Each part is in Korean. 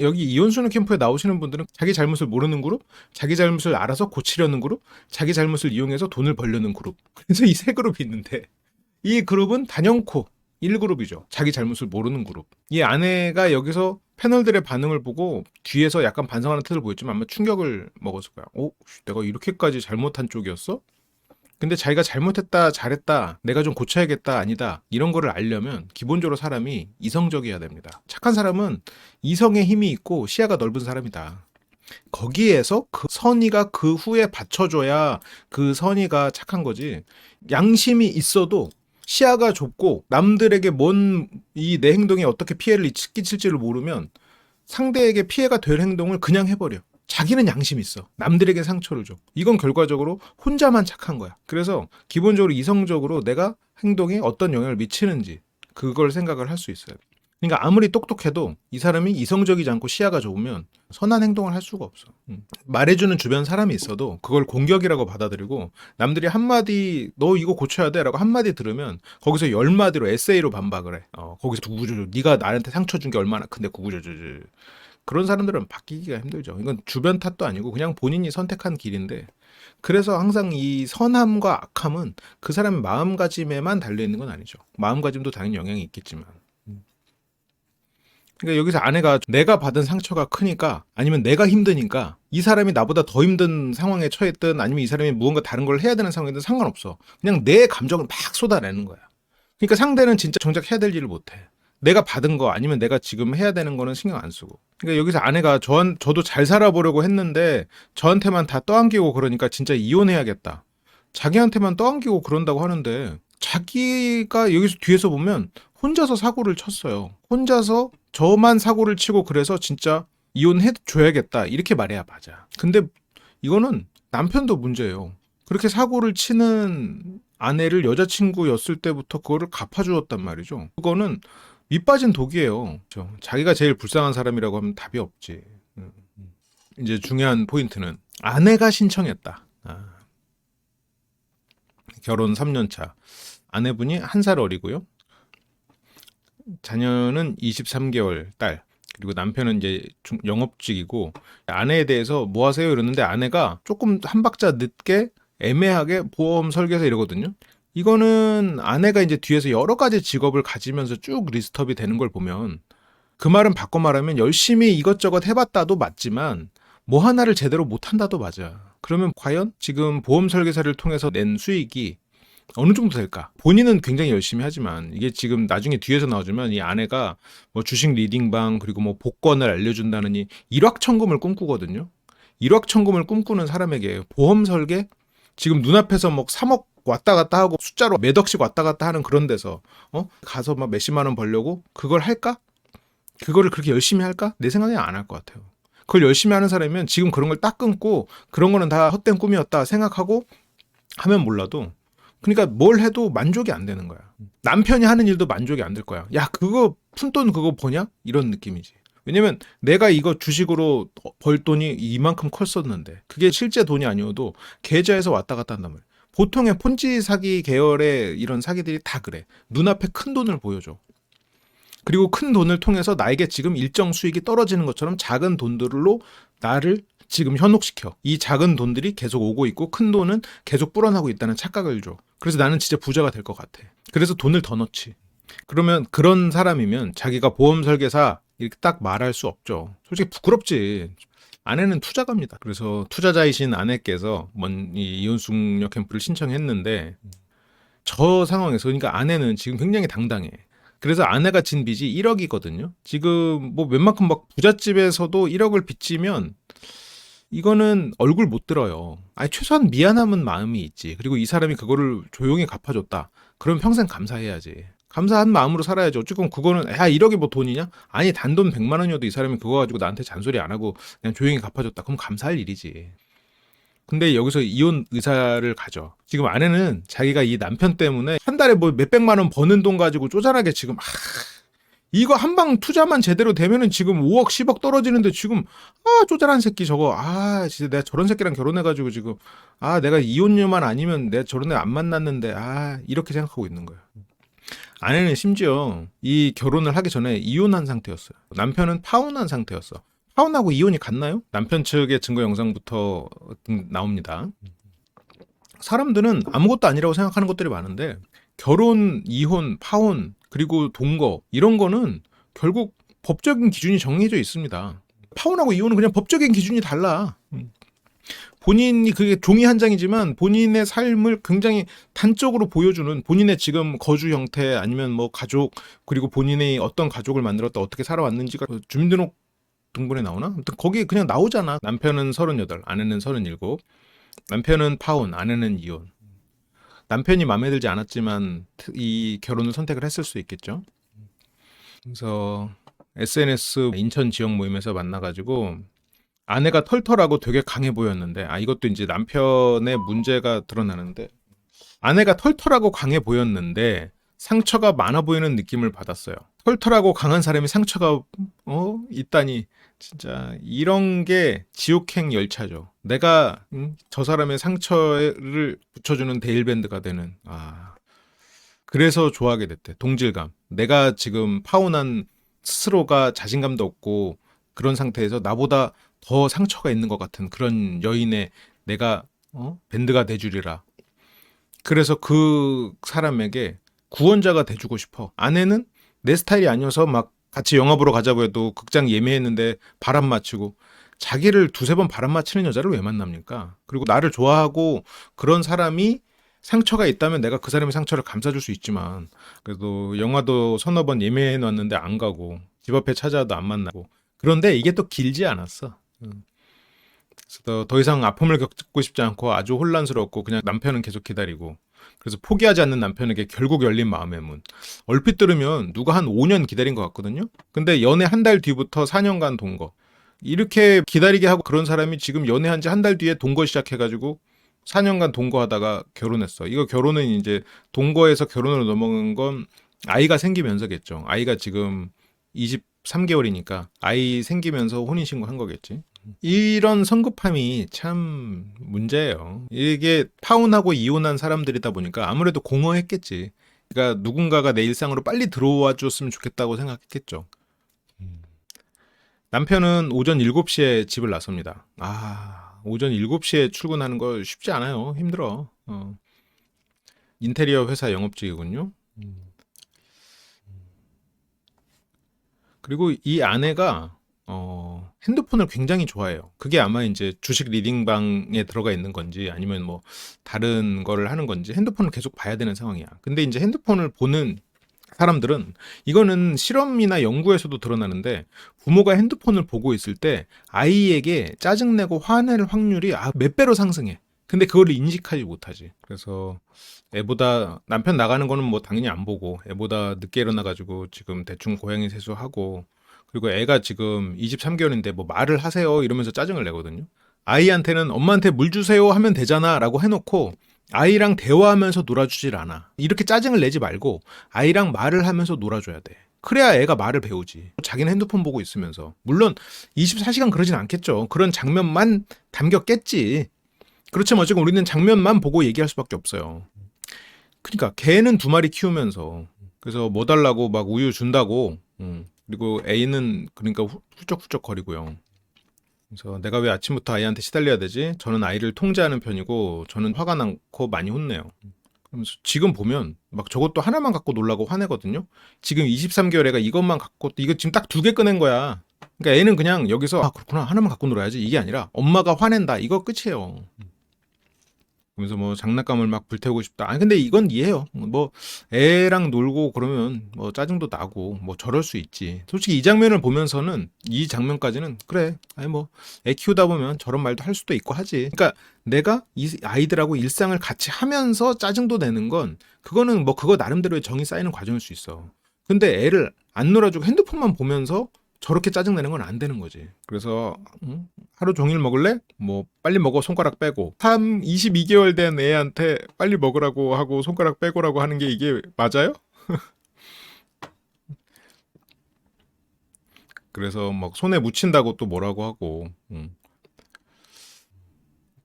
여기 이혼수능 캠프에 나오시는 분들은 자기 잘못을 모르는 그룹, 자기 잘못을 알아서 고치려는 그룹, 자기 잘못을 이용해서 돈을 벌려는 그룹. 그래서 이 세 그룹이 있는데 이 그룹은 단연코 1그룹이죠. 자기 잘못을 모르는 그룹. 이 아내가 여기서 패널들의 반응을 보고 뒤에서 약간 반성하는 태도를 보였지만 아마 충격을 먹었을 거야. 내가 이렇게까지 잘못한 쪽이었어? 근데 자기가 잘못했다, 잘했다, 내가 좀 고쳐야겠다, 아니다, 이런 거를 알려면 기본적으로 사람이 이성적이어야 됩니다. 착한 사람은 이성의 힘이 있고 시야가 넓은 사람이다. 거기에서 그 선의가 그 후에 받쳐줘야 그 선의가 착한 거지. 양심이 있어도 시야가 좁고 남들에게 이 내 행동에 어떻게 피해를 끼칠지를 모르면 상대에게 피해가 될 행동을 그냥 해버려. 자기는 양심이 있어. 남들에게 상처를 줘. 이건 결과적으로 혼자만 착한 거야. 그래서 기본적으로 이성적으로 내가 행동에 어떤 영향을 미치는지 그걸 생각을 할 수 있어요. 그러니까 아무리 똑똑해도 이 사람이 이성적이지 않고 시야가 좁으면 선한 행동을 할 수가 없어. 말해주는 주변 사람이 있어도 그걸 공격이라고 받아들이고 남들이 한마디 너 이거 고쳐야 돼 라고 한마디 들으면 거기서 10마디로 에세이로 반박을 해. 거기서 구구조조 네가 나한테 상처 준 게 얼마나 큰데 구구조조. 그런 사람들은 바뀌기가 힘들죠. 이건 주변 탓도 아니고 그냥 본인이 선택한 길인데 그래서 항상 이 선함과 악함은 그 사람의 마음가짐에만 달려있는 건 아니죠. 마음가짐도 당연히 영향이 있겠지만. 그러니까 여기서 아내가 내가 받은 상처가 크니까 아니면 내가 힘드니까 이 사람이 나보다 더 힘든 상황에 처했든 아니면 이 사람이 무언가 다른 걸 해야 되는 상황이든 상관없어. 그냥 내 감정을 막 쏟아내는 거야. 그러니까 상대는 진짜 정작 해야 될 일을 못해. 내가 받은 거 아니면 내가 지금 해야 되는 거는 신경 안 쓰고. 그러니까 여기서 아내가 저도 잘 살아보려고 했는데 저한테만 다 떠안기고 그러니까 진짜 이혼해야겠다. 자기한테만 떠안기고 그런다고 하는데 자기가 여기서 뒤에서 보면 혼자서 사고를 쳤어요. 혼자서 저만 사고를 치고 그래서 진짜 이혼해줘야겠다 이렇게 말해야 맞아. 근데 이거는 남편도 문제예요. 그렇게 사고를 치는 아내를 여자친구였을 때부터 그거를 갚아주었단 말이죠. 그거는 밑빠진 독이에요. 그렇죠? 자기가 제일 불쌍한 사람이라고 하면 답이 없지. 이제 중요한 포인트는 아내가 신청했다. 결혼 3년 차. 아내분이 1살 어리고요. 자녀는 23개월 딸. 그리고 남편은 이제 영업직이고 아내에 대해서 뭐 하세요? 이러는데 아내가 조금 한 박자 늦게 애매하게 보험 설계사 이러거든요. 이거는 아내가 이제 뒤에서 여러 가지 직업을 가지면서 쭉 리스트업이 되는 걸 보면 그 말은 바꿔 말하면 열심히 이것저것 해봤다도 맞지만 뭐 하나를 제대로 못한다도 맞아. 그러면 과연 지금 보험 설계사를 통해서 낸 수익이 어느 정도 될까? 본인은 굉장히 열심히 하지만 이게 지금 나중에 뒤에서 나오지만 이 아내가 뭐 주식 리딩방 그리고 뭐 복권을 알려준다느니 일확천금을 꿈꾸거든요. 일확천금을 꿈꾸는 사람에게 보험 설계? 지금 눈앞에서 뭐 3억 왔다 갔다 하고 숫자로 몇 억씩 왔다 갔다 하는 그런 데서 가서 막 몇십만 원 벌려고 그걸 할까? 그거를 그렇게 열심히 할까? 내 생각엔 안 할 것 같아요. 그걸 열심히 하는 사람이면 지금 그런 걸 딱 끊고 그런 거는 다 헛된 꿈이었다 생각하고 하면 몰라도 그러니까 뭘 해도 만족이 안 되는 거야. 남편이 하는 일도 만족이 안 될 거야. 야, 그거 푼돈 그거 버냐? 이런 느낌이지. 왜냐면 내가 이거 주식으로 벌 돈이 이만큼 컸었는데 그게 실제 돈이 아니어도 계좌에서 왔다 갔다 한단 말이야. 보통의 폰지 사기 계열의 이런 사기들이 다 그래. 눈앞에 큰 돈을 보여줘. 그리고 큰 돈을 통해서 나에게 지금 일정 수익이 떨어지는 것처럼 작은 돈들로 나를 지금 현혹시켜. 이 작은 돈들이 계속 오고 있고 큰 돈은 계속 불어나고 있다는 착각을 줘. 그래서 나는 진짜 부자가 될 것 같아. 그래서 돈을 더 넣지. 그러면 그런 사람이면 자기가 보험 설계사 이렇게 딱 말할 수 없죠. 솔직히 부끄럽지. 아내는 투자가입니다. 그래서 투자자이신 아내께서 이 이혼숙녀 캠프를 신청했는데 저 상황에서 그러니까 아내는 지금 굉장히 당당해. 그래서 아내가 진 빚이 1억이거든요. 지금 뭐 웬만큼 막 부잣집에서도 1억을 빚지면 이거는 얼굴 못 들어요. 아니 최소한 미안함은 마음이 있지. 그리고 이 사람이 그거를 조용히 갚아줬다. 그럼 평생 감사해야지. 감사한 마음으로 살아야지. 어쨌건 그거는 1억이 뭐 돈이냐? 아니 단돈 100만 원이어도 이 사람이 그거 가지고 나한테 잔소리 안 하고 그냥 조용히 갚아줬다. 그럼 감사할 일이지. 근데 여기서 이혼 의사를 가져. 지금 아내는 자기가 이 남편 때문에 한 달에 뭐 몇백만 원 버는 돈 가지고 쪼잔하게 지금 이거 한 방 투자만 제대로 되면은 지금 5억 10억 떨어지는데 지금 쪼잔한 새끼 저거 진짜 내가 저런 새끼랑 결혼해가지고 지금 내가 이혼녀만 아니면 내가 저런 애 안 만났는데 이렇게 생각하고 있는 거야. 아내는 심지어 이 결혼을 하기 전에 이혼한 상태였어요. 남편은 파혼한 상태였어. 파혼하고 이혼이 같나요? 남편 측의 증거 영상부터 나옵니다. 사람들은 아무것도 아니라고 생각하는 것들이 많은데 결혼, 이혼, 파혼, 그리고 동거 이런 거는 결국 법적인 기준이 정해져 있습니다. 파혼하고 이혼은 그냥 법적인 기준이 달라. 본인이 그게 종이 한 장이지만 본인의 삶을 굉장히 단적으로 보여주는 본인의 지금 거주 형태 아니면 뭐 가족 그리고 본인의 어떤 가족을 만들었다 어떻게 살아왔는지가 주민등록 등본에 나오나? 아무튼 거기 그냥 나오잖아. 남편은 38, 아내는 37. 남편은 파혼, 아내는 이혼. 남편이 마음에 들지 않았지만 이 결혼을 선택을 했을 수 있겠죠. 그래서 SNS 인천 지역 모임에서 만나가지고 아내가 털털하고 되게 강해 보였는데 이것도 이제 남편의 문제가 드러나는데 아내가 털털하고 강해 보였는데 상처가 많아 보이는 느낌을 받았어요. 털털하고 강한 사람이 상처가 있다니 진짜 이런 게 지옥행 열차죠. 내가 저 사람의 상처를 붙여주는 데일밴드가 되는 그래서 좋아하게 됐대. 동질감. 내가 지금 파혼한 스스로가 자신감도 없고 그런 상태에서 나보다 더 상처가 있는 것 같은 그런 여인의 내가 밴드가 돼주리라. 그래서 그 사람에게 구원자가 돼주고 싶어. 아내는 내 스타일이 아니어서 막 같이 영화 보러 가자고 해도 극장 예매했는데 바람 맞히고 자기를 두세 번 바람 맞히는 여자를 왜 만납니까? 그리고 나를 좋아하고 그런 사람이 상처가 있다면 내가 그 사람의 상처를 감싸줄 수 있지만 그래도 영화도 서너 번 예매해 놨는데 안 가고 집 앞에 찾아와도 안 만나고 그런데 이게 또 길지 않았어. 그래서 더 이상 아픔을 겪고 싶지 않고 아주 혼란스럽고 그냥 남편은 계속 기다리고 그래서 포기하지 않는 남편에게 결국 열린 마음의 문. 얼핏 들으면 누가 한 5년 기다린 것 같거든요. 근데 연애 한 달 뒤부터 4년간 동거. 이렇게 기다리게 하고 그런 사람이 지금 연애한 지 한 달 뒤에 동거 시작해가지고 4년간 동거하다가 결혼했어. 이거 결혼은 이제 동거에서 결혼으로 넘어간 건 아이가 생기면서겠죠. 아이가 지금 23개월이니까 아이 생기면서 혼인신고한 거겠지. 이런 성급함이 참 문제예요. 이게 파혼하고 이혼한 사람들이다 보니까 아무래도 공허했겠지. 그러니까 누군가가 내 일상으로 빨리 들어와 줬으면 좋겠다고 생각했겠죠. 남편은 오전 7시에 집을 나섭니다. 오전 7시에 출근하는 거 쉽지 않아요. 힘들어. 인테리어 회사 영업직이군요. 그리고 이 아내가 핸드폰을 굉장히 좋아해요. 그게 아마 이제 주식 리딩방에 들어가 있는 건지 아니면 뭐 다른 거를 하는 건지 핸드폰을 계속 봐야 되는 상황이야. 근데 이제 핸드폰을 보는 사람들은 이거는 실험이나 연구에서도 드러나는데 부모가 핸드폰을 보고 있을 때 아이에게 짜증내고 화낼 확률이 몇 배로 상승해. 근데 그걸 인식하지 못하지. 그래서 애보다 남편 나가는 거는 뭐 당연히 안 보고 애보다 늦게 일어나가지고 지금 대충 고양이 세수하고 그리고 애가 지금 23개월인데 뭐 말을 하세요 이러면서 짜증을 내거든요. 아이한테는 엄마한테 물 주세요 하면 되잖아 라고 해놓고 아이랑 대화하면서 놀아주질 않아. 이렇게 짜증을 내지 말고 아이랑 말을 하면서 놀아줘야 돼. 그래야 애가 말을 배우지. 자기는 핸드폰 보고 있으면서. 물론 24시간 그러진 않겠죠. 그런 장면만 담겼겠지. 그렇지만 어쨌든 우리는 장면만 보고 얘기할 수밖에 없어요. 그러니까 개는 2마리 키우면서 그래서 뭐 달라고 막 우유 준다고 그리고 애는 그러니까 훌쩍훌쩍 거리고요. 그래서 내가 왜 아침부터 아이한테 시달려야 되지? 저는 아이를 통제하는 편이고 저는 화가 많고 많이 혼내요. 그러면서 지금 보면 막 저것도 하나만 갖고 놀라고 화내거든요. 지금 23개월 애가 이것만 갖고 이거 지금 딱 2개 꺼낸 거야. 그러니까 애는 그냥 여기서 그렇구나 하나만 갖고 놀아야지 이게 아니라 엄마가 화낸다 이거 끝이에요. 그래서 뭐 장난감을 막 불태우고 싶다. 근데 이건 이해해요. 뭐 애랑 놀고 그러면 뭐 짜증도 나고 뭐 저럴 수 있지. 솔직히 이 장면을 보면서는 이 장면까지는 그래. 뭐 애 키우다 보면 저런 말도 할 수도 있고 하지. 그러니까 내가 이 아이들하고 일상을 같이 하면서 짜증도 내는 건 그거는 뭐 그거 나름대로의 정이 쌓이는 과정일 수 있어. 근데 애를 안 놀아주고 핸드폰만 보면서 저렇게 짜증내는 건 안 되는 거지. 그래서 하루 종일 먹을래? 뭐 빨리 먹어 손가락 빼고 22개월 된 애한테 빨리 먹으라고 하고 손가락 빼고라고 하는 게 이게 맞아요? 그래서 막 손에 묻힌다고 또 뭐라고 하고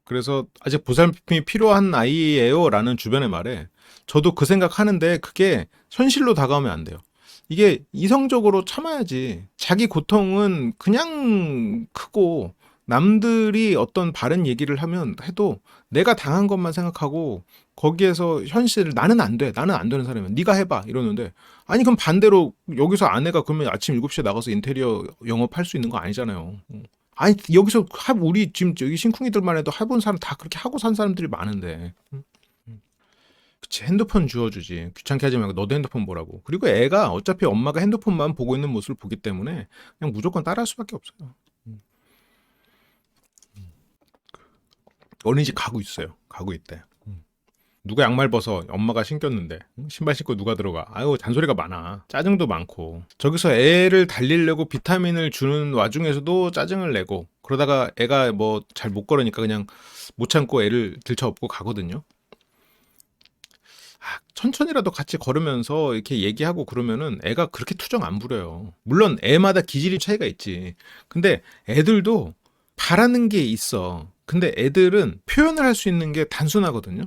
그래서 아직 보살핌이 필요한 아이예요 라는 주변의 말에 저도 그 생각하는데 그게 현실로 다가오면 안 돼요. 이게 이성적으로 참아야지. 자기 고통은 그냥 크고 남들이 어떤 바른 얘기를 하면 해도 내가 당한 것만 생각하고 거기에서 현실을 나는 안 돼. 나는 안 되는 사람이야. 네가 해봐. 이러는데 아니 그럼 반대로 여기서 아내가 그러면 아침 7시에 나가서 인테리어 영업할 수 있는 거 아니잖아요. 아니 여기서 우리 지금 여기 심쿵이들만 해도 해본 사람 다 그렇게 하고 산 사람들이 많은데. 그치, 핸드폰 주워주지. 귀찮게 하지 말고 너도 핸드폰 보라고. 그리고 애가 어차피 엄마가 핸드폰만 보고 있는 모습을 보기 때문에 그냥 무조건 따라할 수밖에 없어요. 어린이집 가고 있어요. 가고 있대. 누가 양말 벗어? 엄마가 신겼는데. 신발 신고 누가 들어가? 아유, 잔소리가 많아. 짜증도 많고. 저기서 애를 달리려고 비타민을 주는 와중에서도 짜증을 내고, 그러다가 애가 뭐 잘 못 걸으니까 그냥 못 참고 애를 들쳐업고 가거든요. 천천히라도 같이 걸으면서 이렇게 얘기하고 그러면은 애가 그렇게 투정 안 부려요. 물론 애마다 기질이 차이가 있지. 근데 애들도 바라는 게 있어. 근데 애들은 표현을 할 수 있는 게 단순하거든요.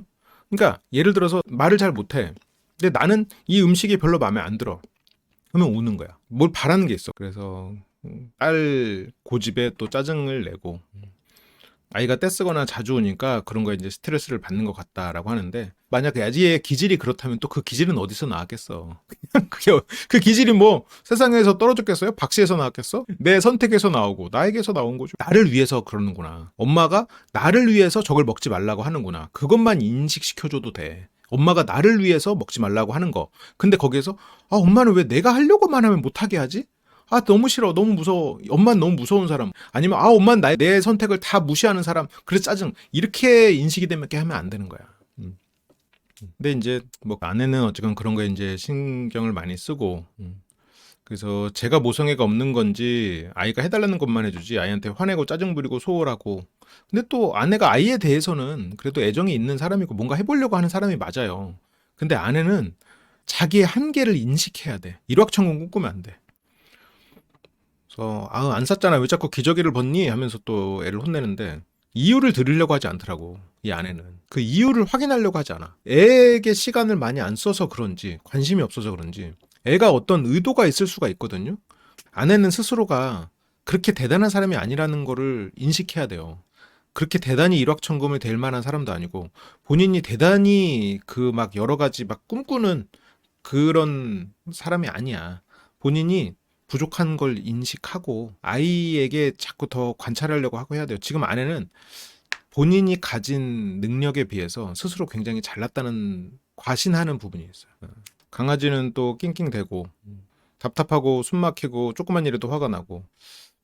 그러니까 예를 들어서 말을 잘 못해. 근데 나는 이 음식이 별로 마음에 안 들어. 그러면 우는 거야. 뭘 바라는 게 있어. 그래서 딸 고집에 또 짜증을 내고 아이가 떼쓰거나 자주 오니까 그런 거에 이제 스트레스를 받는 것 같다라고 하는데 만약 아지의 기질이 그렇다면 또 그 기질은 어디서 나왔겠어? 그 기질이 뭐 세상에서 떨어졌겠어요? 박씨에서 나왔겠어? 내 선택에서 나오고 나에게서 나온 거죠. 나를 위해서 그러는구나. 엄마가 나를 위해서 저걸 먹지 말라고 하는구나. 그것만 인식시켜줘도 돼. 엄마가 나를 위해서 먹지 말라고 하는 거. 근데 거기에서 엄마는 왜 내가 하려고만 하면 못하게 하지? 너무 싫어. 너무 무서워. 엄마는 너무 무서운 사람. 아니면 엄마는 내 선택을 다 무시하는 사람. 그래서 짜증. 이렇게 인식이 되면 이렇게 하면 안 되는 거야. 근데 이제 뭐 아내는 어쨌건 그런 거에 이제 신경을 많이 쓰고 그래서 제가 모성애가 없는 건지 아이가 해달라는 것만 해주지 아이한테 화내고 짜증 부리고 소홀하고 근데 또 아내가 아이에 대해서는 그래도 애정이 있는 사람이고 뭔가 해보려고 하는 사람이 맞아요. 근데 아내는 자기의 한계를 인식해야 돼. 일확천금 꿈꾸면 안 돼. 그래서 안 샀잖아. 왜 자꾸 기저귀를 벗니? 하면서 또 애를 혼내는데 이유를 들으려고 하지 않더라고. 이 아내는. 그 이유를 확인하려고 하지 않아. 애에게 시간을 많이 안 써서 그런지 관심이 없어서 그런지 애가 어떤 의도가 있을 수가 있거든요. 아내는 스스로가 그렇게 대단한 사람이 아니라는 거를 인식해야 돼요. 그렇게 대단히 일확천금을 될 만한 사람도 아니고 본인이 대단히 그 막 여러 가지 막 꿈꾸는 그런 사람이 아니야. 본인이 부족한 걸 인식하고 아이에게 자꾸 더 관찰하려고 하고 해야 돼요. 지금 아내는 본인이 가진 능력에 비해서 스스로 굉장히 잘났다는 과신하는 부분이 있어요. 강아지는 또 낑낑대고 답답하고 숨 막히고 조그만 일에도 화가 나고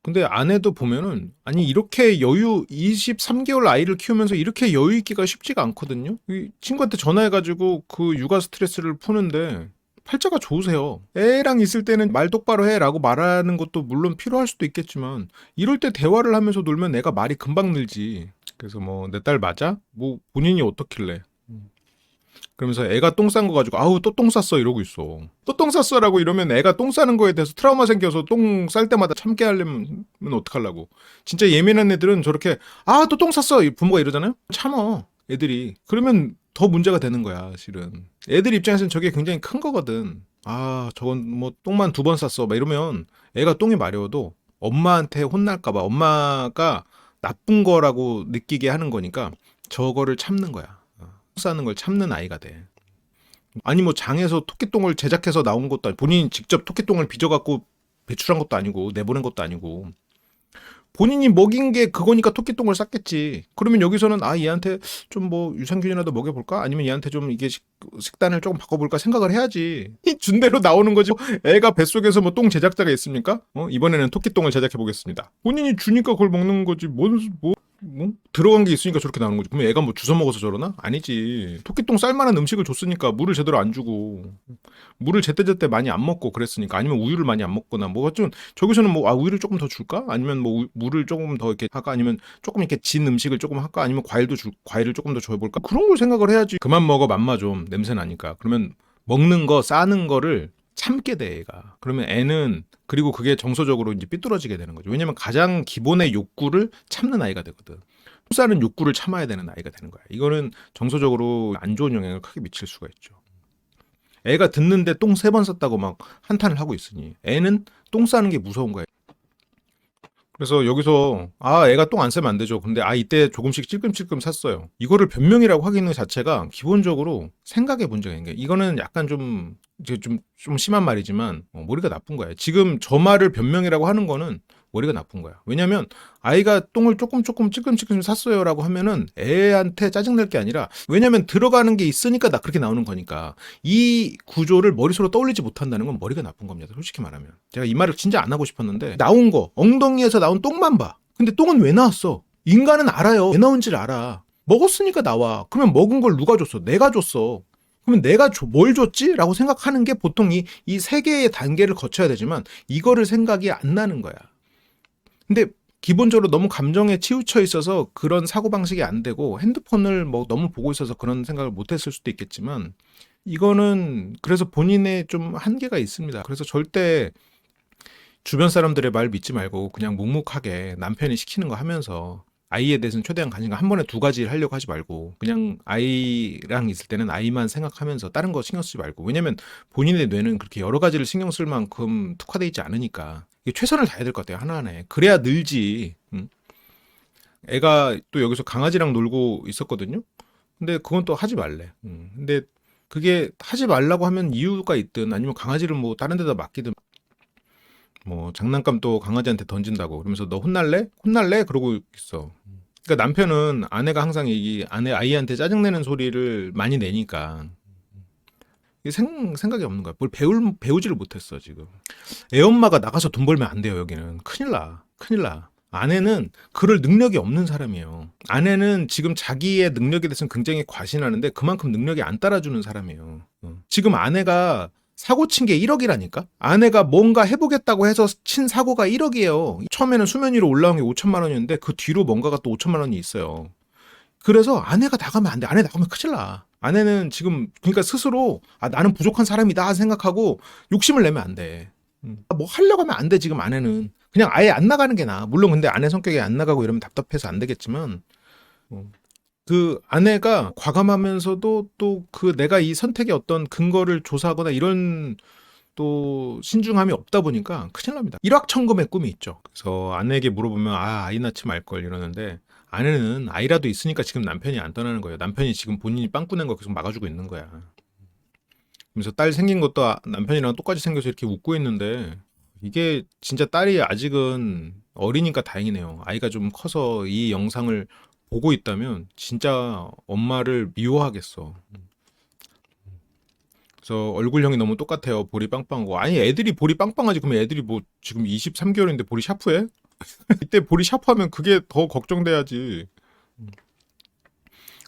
근데 아내도 보면은 아니 이렇게 23개월 아이를 키우면서 이렇게 여유 있기가 쉽지가 않거든요. 이 친구한테 전화해가지고 그 육아 스트레스를 푸는데 팔자가 좋으세요. 애랑 있을 때는 말 똑바로 해라고 말하는 것도 물론 필요할 수도 있겠지만 이럴 때 대화를 하면서 놀면 애가 말이 금방 늘지. 그래서 뭐 내 딸 맞아? 뭐 본인이 어떻길래? 그러면서 애가 똥 싼 거 가지고 또 똥 쌌어 이러고 있어. 또 똥 쌌어라고 이러면 애가 똥 싸는 거에 대해서 트라우마 생겨서 똥 쌀 때마다 참게 하려면 어떡하려고. 진짜 예민한 애들은 저렇게 또 똥 쌌어 부모가 이러잖아요. 참어 애들이. 그러면 더 문제가 되는 거야 실은. 애들 입장에서는 저게 굉장히 큰 거거든. 저건 뭐 똥만 2번 쌌어 막 이러면 애가 똥이 마려워도 엄마한테 혼날까봐 엄마가 나쁜 거라고 느끼게 하는 거니까 저거를 참는 거야. 싸는 걸 참는 아이가 돼. 아니 뭐 장에서 토끼똥을 제작해서 나온 것도 아니고 본인이 직접 토끼똥을 빚어갖고 배출한 것도 아니고 내보낸 것도 아니고 본인이 먹인 게 그거니까 토끼똥을 쌌겠지. 그러면 여기서는 얘한테 좀 뭐 유산균이라도 먹여볼까? 아니면 얘한테 좀 이게 식단을 조금 바꿔볼까 생각을 해야지. 이 준대로 나오는 거지. 애가 뱃속에서 뭐 똥 제작자가 있습니까? 이번에는 토끼똥을 제작해 보겠습니다. 본인이 주니까 그걸 먹는 거지. 뭐 들어간 게 있으니까 저렇게 나오는 거지. 그럼 애가 뭐 주워 먹어서 저러나? 아니지. 토끼똥 쌀만한 음식을 줬으니까 물을 제대로 안 주고 물을 제때제때 많이 안 먹고 그랬으니까 아니면 우유를 많이 안 먹거나 뭐 좀 저기서는 뭐 우유를 조금 더 줄까? 아니면 뭐 물을 조금 더 이렇게 할까? 아니면 조금 이렇게 진 음식을 조금 할까? 아니면 과일을 조금 더 줘볼까? 그런 걸 생각을 해야지. 그만 먹어 맘마 좀 냄새 나니까. 그러면 먹는 거 싸는 거를 참게 돼 애가. 그러면 애는 그리고 그게 정서적으로 이제 삐뚤어지게 되는 거죠. 왜냐면 가장 기본의 욕구를 참는 아이가 되거든. 싸는 욕구를 참아야 되는 아이가 되는 거야. 이거는 정서적으로 안 좋은 영향을 크게 미칠 수가 있죠. 애가 듣는데 똥 3번 쌌다고 막 한탄을 하고 있으니 애는 똥 싸는 게 무서운 거야. 그래서 여기서 애가 똥 안 싸면 안 되죠. 근데 이때 조금씩 찔끔찔끔 샀어요. 이거를 변명이라고 하기는 자체가 기본적으로 생각의 문제가 있는 게, 이거는 약간 좀 이제 좀 심한 말이지만 머리가 나쁜 거야. 지금 저 말을 변명이라고 하는 거는 머리가 나쁜 거야. 왜냐면 아이가 똥을 조금 찔끔찔끔 샀어요라고 하면은 애한테 짜증낼 게 아니라, 왜냐면 들어가는 게 있으니까 그렇게 나오는 거니까 이 구조를 머릿속으로 떠올리지 못한다는 건 머리가 나쁜 겁니다. 솔직히 말하면. 제가 이 말을 진짜 안 하고 싶었는데, 나온 거 엉덩이에서 나온 똥만 봐. 근데 똥은 왜 나왔어? 인간은 알아요. 왜 나온지를 알아. 먹었으니까 나와. 그러면 먹은 걸 누가 줬어? 내가 줬어. 그러면 내가 뭘 줬지? 라고 생각하는 게 보통 이 세 개의 단계를 거쳐야 되지만 이거를 생각이 안 나는 거야. 근데 기본적으로 너무 감정에 치우쳐 있어서 그런 사고방식이 안 되고, 핸드폰을 뭐 너무 보고 있어서 그런 생각을 못 했을 수도 있겠지만, 이거는 그래서 본인의 좀 한계가 있습니다. 그래서 절대 주변 사람들의 말 믿지 말고 그냥 묵묵하게 남편이 시키는 거 하면서, 아이에 대해서는 최대한 관심과 한 번에 2가지를 하려고 하지 말고 그냥 아이랑 있을 때는 아이만 생각하면서 다른 거 신경 쓰지 말고, 왜냐면 본인의 뇌는 그렇게 여러 가지를 신경 쓸 만큼 특화되어 있지 않으니까 이게 최선을 다해야 될 것 같아요. 하나하나에. 그래야 늘지. 응? 애가 또 여기서 강아지랑 놀고 있었거든요. 근데 그건 또 하지 말래. 근데 그게 하지 말라고 하면 이유가 있든, 아니면 강아지를 뭐 다른 데다 맡기든, 뭐 장난감 또 강아지한테 던진다고 그러면서 너 혼날래? 혼날래? 그러고 있어. 그러니까 남편은 아내가 항상 아이한테 짜증내는 소리를 많이 내니까 이게 생각이 없는 거야. 뭘 배우지를 못했어 지금. 애 엄마가 나가서 돈 벌면 안 돼요. 여기는 큰일 나. 큰일 나. 아내는 그럴 능력이 없는 사람이에요. 아내는 지금 자기의 능력에 대해서는 굉장히 과신하는데 그만큼 능력이 안 따라주는 사람이에요. 지금 아내가 사고 친 게 1억이라니까? 아내가 뭔가 해보겠다고 해서 친 사고가 1억이에요. 처음에는 수면 위로 올라온 게 5천만 원이었는데 그 뒤로 뭔가가 또 5천만 원이 있어요. 그래서 아내가 나가면 안 돼. 아내 나가면 큰일 나. 아내는 지금 그러니까 스스로 나는 부족한 사람이다 생각하고 욕심을 내면 안 돼. 뭐 하려고 하면 안 돼. 지금 아내는 그냥 아예 안 나가는 게 나아. 물론 근데 아내 성격이 안 나가고 이러면 답답해서 안 되겠지만, 그 아내가 과감하면서도 또 그 내가 이 선택의 어떤 근거를 조사하거나 이런 또 신중함이 없다 보니까 큰일 납니다. 일확천금의 꿈이 있죠. 그래서 아내에게 물어보면 아이 낳지 말걸 이러는데, 아내는 아이라도 있으니까 지금 남편이 안 떠나는 거예요. 남편이 지금 본인이 빵꾸 낸 거 계속 막아주고 있는 거야. 그래서 딸 생긴 것도 남편이랑 똑같이 생겨서 이렇게 웃고 있는데, 이게 진짜 딸이 아직은 어리니까 다행이네요. 아이가 좀 커서 이 영상을 보고 있다면 진짜 엄마를 미워하겠어. 그래서 얼굴형이 너무 똑같아요. 볼이 빵빵하고. 아니 애들이 볼이 빵빵하지. 그러면 애들이 뭐 지금 23개월인데 볼이 샤프해? 이때 볼이 샤프하면 그게 더 걱정돼야지.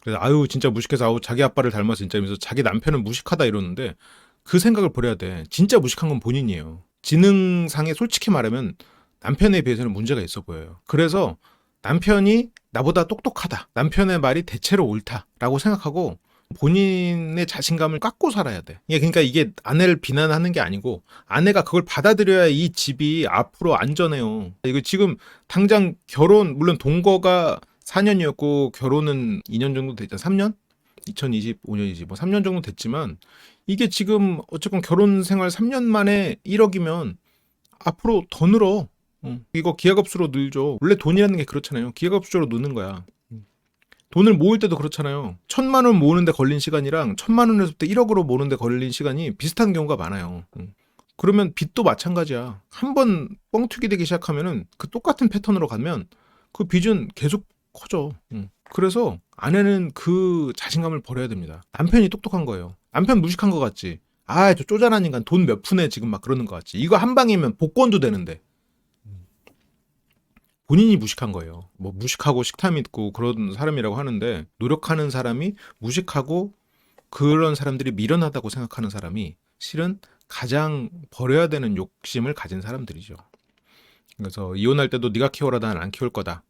그래서 진짜 무식해서 자기 아빠를 닮아서 진짜, 이러면서 자기 남편은 무식하다 이러는데, 그 생각을 버려야 돼. 진짜 무식한 건 본인이에요. 지능상에 솔직히 말하면 남편에 비해서는 문제가 있어 보여요. 그래서 남편이 나보다 똑똑하다, 남편의 말이 대체로 옳다라고 생각하고 본인의 자신감을 깎고 살아야 돼. 그러니까 이게 아내를 비난하는 게 아니고, 아내가 그걸 받아들여야 이 집이 앞으로 안전해요. 이거 지금 당장 결혼, 물론 동거가 4년이었고 결혼은 2년 정도 됐잖아. 3년? 2025년이지. 뭐 3년 정도 됐지만, 이게 지금 어쨌건 결혼 생활 3년 만에 1억이면 앞으로 더 늘어. 이거 기하급수로 늘죠. 원래 돈이라는 게 그렇잖아요. 기하급수로 느는 거야. 돈을 모을 때도 그렇잖아요. 1,000만 원 모으는데 걸린 시간이랑 1,000만 원에서부터 1억으로 모으는데 걸린 시간이 비슷한 경우가 많아요. 그러면 빚도 마찬가지야. 한 번 뻥튀기 되기 시작하면은 그 똑같은 패턴으로 가면 그 빚은 계속 커져. 그래서 아내는 그 자신감을 버려야 됩니다. 남편이 똑똑한 거예요. 남편 무식한 거 같지? 저 쪼잔한 인간 돈 몇 푼에 지금 막 그러는 거 같지? 이거 한 방이면 복권도 되는데. 본인이 무식한 거예요. 뭐 무식하고 식탐 있고 그런 사람이라고 하는데, 노력하는 사람이 무식하고 그런 사람들이 미련하다고 생각하는 사람이 실은 가장 버려야 되는 욕심을 가진 사람들이죠. 그래서 이혼할 때도 네가 키워라, 난 안 키울 거다.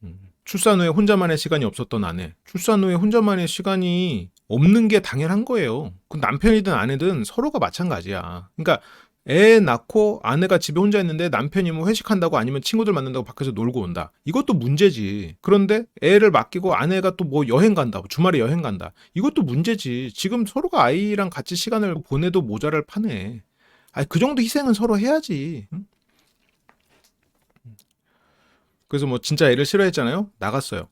출산 후에 혼자만의 시간이 없었던 아내, 출산 후에 혼자만의 시간이 없는 게 당연한 거예요. 그 남편이든 아내든 서로가 마찬가지야. 그러니까 애 낳고 아내가 집에 혼자 있는데 남편이 뭐 회식한다고 아니면 친구들 만난다고 밖에서 놀고 온다. 이것도 문제지. 그런데 애를 맡기고 아내가 또 뭐 여행 간다. 주말에 여행 간다. 이것도 문제지. 지금 서로가 아이랑 같이 시간을 보내도 모자랄 판에. 아니, 그 정도 희생은 서로 해야지. 응? 그래서 뭐 진짜 애를 싫어했잖아요. 나갔어요.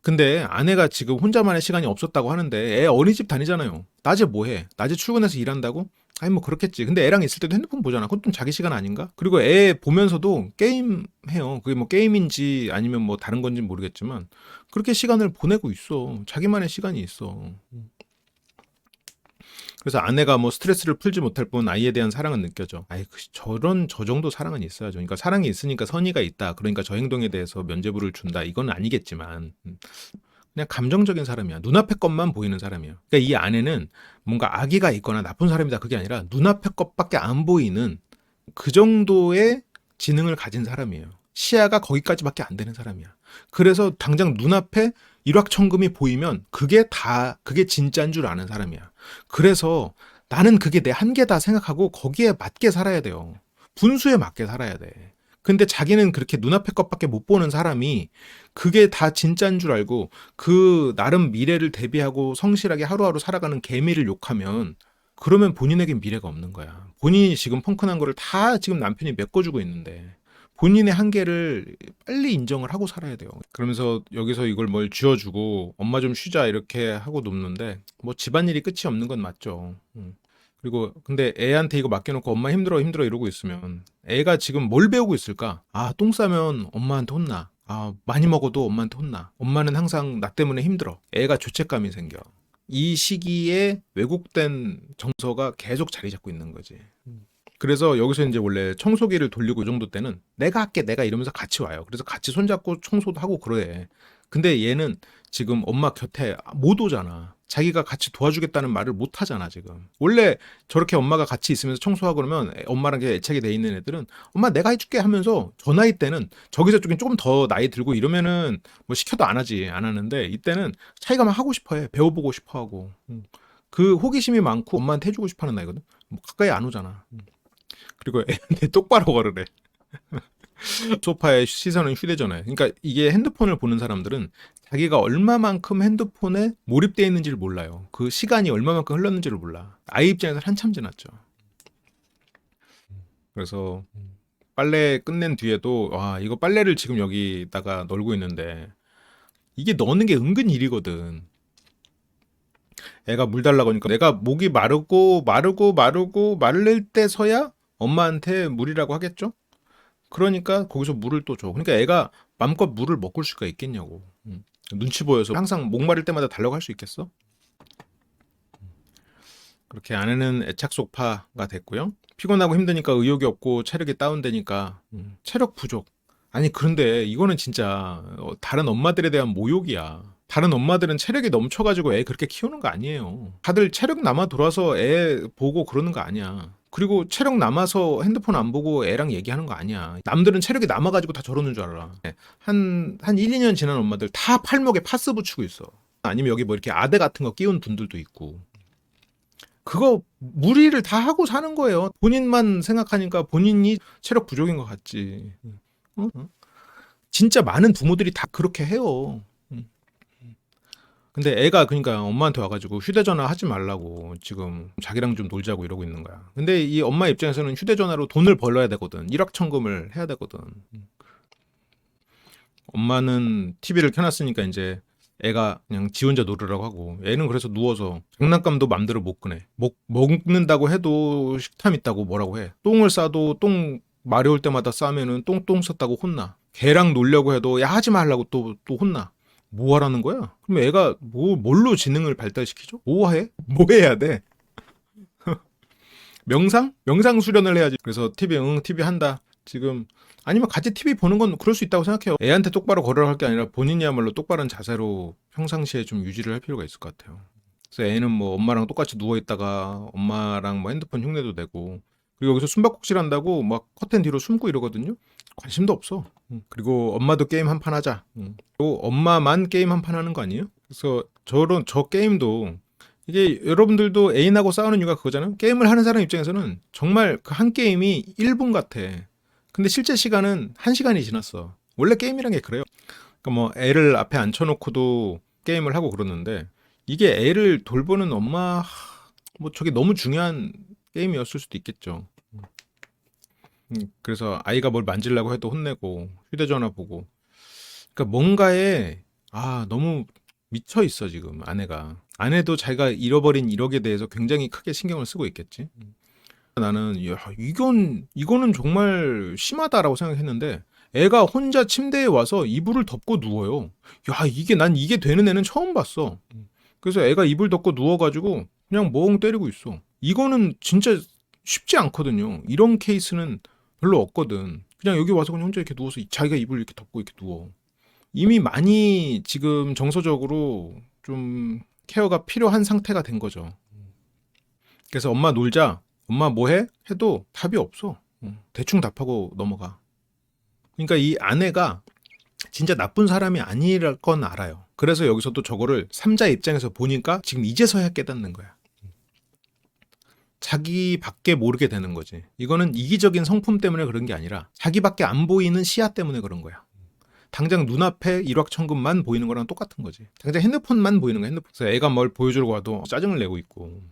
근데 아내가 지금 혼자만의 시간이 없었다고 하는데 애 어린이집 다니잖아요. 낮에 뭐 해? 낮에 출근해서 일한다고? 아니 뭐 그렇겠지. 근데 애랑 있을 때도 핸드폰 보잖아. 그건 좀 자기 시간 아닌가? 그리고 애 보면서도 게임 해요. 그게 뭐 게임인지 아니면 뭐 다른 건지 모르겠지만 그렇게 시간을 보내고 있어. 자기만의 시간이 있어. 그래서 아내가 뭐 스트레스를 풀지 못할 뿐 아이에 대한 사랑은 느껴져. 아이, 저 정도 사랑은 있어야죠. 그러니까 사랑이 있으니까 선의가 있다. 그러니까 저 행동에 대해서 면죄부를 준다. 이건 아니겠지만. 그냥 감정적인 사람이야. 눈앞의 것만 보이는 사람이야. 그러니까 이 아내는 뭔가 악의가 있거나 나쁜 사람이다. 그게 아니라 눈앞의 것밖에 안 보이는 그 정도의 지능을 가진 사람이에요. 시야가 거기까지밖에 안 되는 사람이야. 그래서 당장 눈앞에 일확천금이 보이면 그게 진짜인 줄 아는 사람이야. 그래서 나는 그게 내 한계다 생각하고 거기에 맞게 살아야 돼요. 분수에 맞게 살아야 돼. 근데 자기는 그렇게 눈앞의 것밖에 못 보는 사람이 그게 다 진짜인 줄 알고 그 나름 미래를 대비하고 성실하게 하루하루 살아가는 개미를 욕하면 그러면 본인에겐 미래가 없는 거야. 본인이 지금 펑크난 거를 다 지금 남편이 메꿔주고 있는데 본인의 한계를 빨리 인정을 하고 살아야 돼요. 그러면서 여기서 이걸 뭘 쥐어주고 엄마 좀 쉬자 이렇게 하고 눕는데 뭐 집안일이 끝이 없는 건 맞죠. 그리고 근데 애한테 이거 맡겨놓고 엄마 힘들어 힘들어 이러고 있으면 애가 지금 뭘 배우고 있을까? 아, 똥 싸면 엄마한테 혼나. 아, 많이 먹어도 엄마한테 혼나. 엄마는 항상 나 때문에 힘들어. 애가 죄책감이 생겨. 이 시기에 왜곡된 정서가 계속 자리 잡고 있는 거지. 그래서 여기서 이제 원래 청소기를 돌리고 이 정도 때는 내가 할게 내가 이러면서 같이 와요. 그래서 같이 손잡고 청소도 하고 그래. 근데 얘는 지금 엄마 곁에 못 오잖아. 자기가 같이 도와주겠다는 말을 못 하잖아, 지금. 원래 저렇게 엄마가 같이 있으면서 청소하고 그러면 엄마랑 애착이 돼 있는 애들은 엄마 내가 해줄게 하면서 저 나이 때는 저기서 조금 더 나이 들고 이러면은 뭐 시켜도 안 하지, 안 하는데 이때는 자기가 막 하고 싶어 해. 배워보고 싶어 하고. 그 호기심이 많고 엄마한테 해주고 싶어 하는 나이거든. 뭐 가까이 안 오잖아. 그리고 애한테 똑바로 걸으래. 소파에 시선은 휴대전화에. 그러니까 이게 핸드폰을 보는 사람들은 자기가 얼마만큼 핸드폰에 몰입되어 있는지를 몰라요. 그 시간이 얼마만큼 흘렀는지를 몰라. 아이 입장에서 한참 지났죠. 그래서 빨래 끝낸 뒤에도 와, 이거 빨래를 지금 여기다가 널고 있는데 이게 넣는 게 은근 일이거든. 애가 물 달라고 하니까 내가 목이 마르고 마를 때서야 엄마한테 물이라고 하겠죠? 그러니까 거기서 물을 또 줘. 그러니까 애가 맘껏 물을 먹을 수가 있겠냐고. 눈치 보여서 항상 목마를 때마다 달라고 할 수 있겠어? 그렇게 아내는 애착 속파가 됐고요. 피곤하고 힘드니까 의욕이 없고 체력이 다운되니까 체력 부족. 아니 그런데 이거는 진짜 다른 엄마들에 대한 모욕이야. 다른 엄마들은 체력이 넘쳐가지고 애 그렇게 키우는 거 아니에요. 다들 체력 남아 돌아서 애 보고 그러는 거 아니야. 그리고 체력 남아서 핸드폰 안 보고 애랑 얘기하는 거 아니야. 남들은 체력이 남아가지고 다 저러는 줄 알아. 한 1, 2년 지난 엄마들 다 팔목에 파스 붙이고 있어. 아니면 여기 뭐 이렇게 아대 같은 거 끼운 분들도 있고. 그거 무리를 다 하고 사는 거예요. 본인만 생각하니까 본인이 체력 부족인 것 같지. 응? 진짜 많은 부모들이 다 그렇게 해요. 근데 애가 그러니까 엄마한테 와가지고 휴대전화 하지 말라고 지금 자기랑 좀 놀자고 이러고 있는 거야. 근데 이 엄마 입장에서는 휴대전화로 돈을 벌어야 되거든. 일확천금을 해야 되거든. 엄마는 TV를 켜놨으니까 이제 애가 그냥 지 혼자 놀으라고 하고 애는 그래서 누워서 장난감도 맘대로 못 꺼내. 먹는다고 해도 식탐 있다고 뭐라고 해. 똥을 싸도 똥 마려울 때마다 싸면은 똥 쌌다고 혼나. 걔랑 놀려고 해도 야 하지 말라고 또 혼나. 뭐 하라는 거야? 그럼 애가 뭘로 지능을 발달시키죠? 뭐 해? 뭐 해야 돼? 명상? 명상 수련을 해야지. 그래서 TV 한다. 지금 아니면 같이 TV 보는 건 그럴 수 있다고 생각해요. 애한테 똑바로 걸으라 할 게 아니라 본인이야말로 똑바른 자세로 평상시에 좀 유지를 할 필요가 있을 것 같아요. 그래서 애는 뭐 엄마랑 똑같이 누워 있다가 엄마랑 뭐 핸드폰 흉내도 내고 그리고 여기서 숨바꼭질 한다고 막 커튼 뒤로 숨고 이러거든요. 관심도 없어. 그리고 엄마도 게임 한 판 하자. 또 엄마만 게임 한 판 하는 거 아니에요? 그래서 저 게임도 이게 여러분들도 애인하고 싸우는 이유가 그거잖아요. 게임을 하는 사람 입장에서는 정말 그 한 게임이 1분 같아. 근데 실제 시간은 1시간이 지났어. 원래 게임이란 게 그래요. 그러니까 뭐 애를 앞에 앉혀놓고도 게임을 하고 그러는데 이게 애를 돌보는 엄마 뭐 저게 너무 중요한 게임이었을 수도 있겠죠. 그래서 아이가 뭘 만지려고 해도 혼내고 휴대전화 보고 그러니까 뭔가에 너무 미쳐 있어 지금 아내가. 아내도 자기가 잃어버린 1억에 대해서 굉장히 크게 신경을 쓰고 있겠지. 나는 야 이거는 정말 심하다라고 생각했는데 애가 혼자 침대에 와서 이불을 덮고 누워요. 야 난 이게 되는 애는 처음 봤어. 그래서 애가 이불 덮고 누워가지고 그냥 멍 때리고 있어. 이거는 진짜 쉽지 않거든요. 이런 케이스는 별로 없거든. 그냥 여기 와서 그냥 혼자 이렇게 누워서 자기가 이불 이렇게 덮고 이렇게 누워. 이미 많이 지금 정서적으로 좀 케어가 필요한 상태가 된 거죠. 그래서 엄마 놀자, 엄마 뭐해? 해도 답이 없어. 대충 답하고 넘어가. 그러니까 이 아내가 진짜 나쁜 사람이 아니랄 건 알아요. 그래서 여기서도 저거를 3자 입장에서 보니까 지금 이제서야 깨닫는 거야. 자기밖에 모르게 되는 거지. 이거는 이기적인 성품 때문에 그런 게 아니라 자기밖에 안 보이는 시야 때문에 그런 거야. 당장 눈앞에 일확천금만 보이는 거랑 똑같은 거지. 당장 핸드폰만 보이는 거야. 핸드폰. 그래서 애가 뭘 보여주려고 와도 짜증을 내고 있고.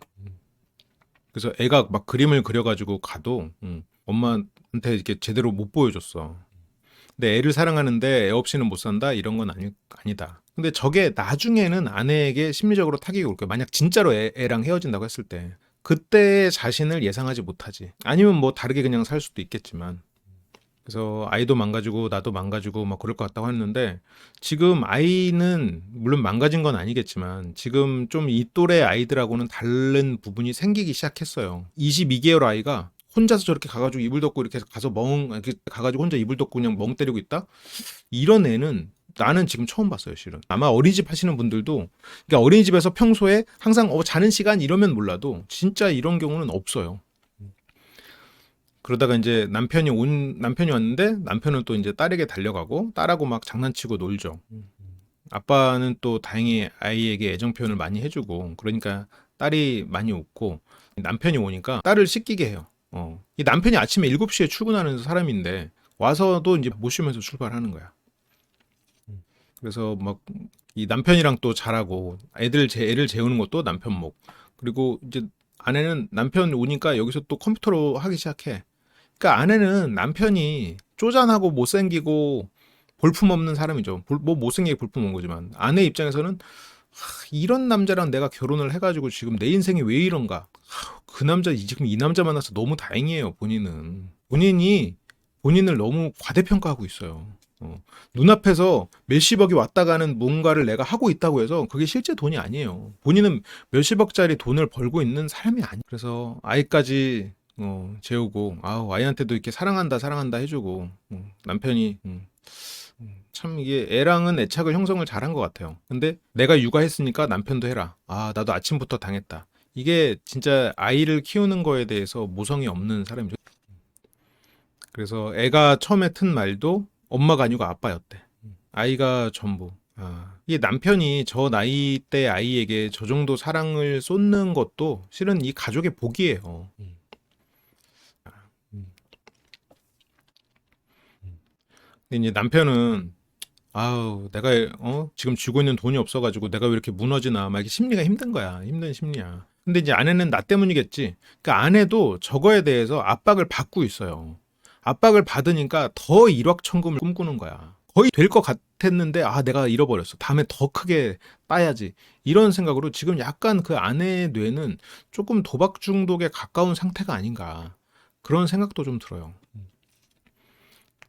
그래서 애가 막 그림을 그려가지고 가도 엄마한테 이렇게 제대로 못 보여줬어. 근데 애를 사랑하는데 애 없이는 못 산다? 이런 건 아니다. 근데 저게 나중에는 아내에게 심리적으로 타격이 올 거야. 만약 진짜로 애랑 헤어진다고 했을 때. 그때의 자신을 예상하지 못하지. 아니면 뭐 다르게 그냥 살 수도 있겠지만. 그래서 아이도 망가지고 나도 망가지고 막 그럴 것 같다고 했는데 지금 아이는 물론 망가진 건 아니겠지만 지금 좀 이 또래 아이들하고는 다른 부분이 생기기 시작했어요. 22개월 아이가 혼자서 저렇게 가가지고 이불 덮고 이렇게 가서 이렇게 가가지고 혼자 이불 덮고 그냥 멍 때리고 있다? 이런 애는 나는 지금 처음 봤어요, 실은. 아마 어린이집 하시는 분들도, 그러니까 어린이집에서 평소에 항상 자는 시간 이러면 몰라도 진짜 이런 경우는 없어요. 그러다가 이제 남편이 왔는데 남편은 또 이제 딸에게 달려가고 딸하고 막 장난치고 놀죠. 아빠는 또 다행히 아이에게 애정 표현을 많이 해주고 그러니까 딸이 많이 웃고 남편이 오니까 딸을 씻기게 해요. 이 남편이 아침에 7시에 출근하는 사람인데 와서도 이제 못 쉬면서 출발하는 거야. 그래서 막 이 남편이랑 또 잘하고 애를 재우는 것도 남편 목. 그리고 이제 아내는 남편 오니까 여기서 또 컴퓨터로 하기 시작해. 그러니까 아내는 남편이 쪼잔하고 못생기고 볼품없는 사람이죠. 뭐 못생기게 볼품없는 거지만 아내 입장에서는 이런 남자랑 내가 결혼을 해가지고 지금 내 인생이 왜 이런가. 그 남자 지금 이 남자 만나서 너무 다행이에요. 본인이 본인을 너무 과대평가하고 있어요. 눈앞에서 몇십억이 왔다 가는 뭔가를 내가 하고 있다고 해서 그게 실제 돈이 아니에요. 본인은 몇십억짜리 돈을 벌고 있는 사람이 아니에요. 그래서 아이까지 재우고 아이한테도 이렇게 사랑한다 해주고 남편이 참 이게 애랑은 애착을 형성을 잘한 것 같아요. 근데 내가 육아했으니까 남편도 해라. 나도 아침부터 당했다. 이게 진짜 아이를 키우는 거에 대해서 모성이 없는 사람이죠. 그래서 애가 처음에 튼 말도 엄마가 아니고 아빠였대. 아이가 전부. 이게 남편이 저 나이 때 아이에게 저 정도 사랑을 쏟는 것도 실은 이 가족의 복이에요. 근데 이제 남편은 내가 지금 쥐고 있는 돈이 없어가지고 내가 왜 이렇게 무너지나 막 이렇게 심리가 힘든 거야. 힘든 심리야. 근데 이제 아내는 나 때문이겠지. 그러니까 아내도 저거에 대해서 압박을 받고 있어요. 압박을 받으니까 더 일확천금을 꿈꾸는 거야. 거의 될 것 같았는데 내가 잃어버렸어. 다음에 더 크게 따야지. 이런 생각으로 지금 약간 그 아내의 뇌는 조금 도박 중독에 가까운 상태가 아닌가. 그런 생각도 좀 들어요.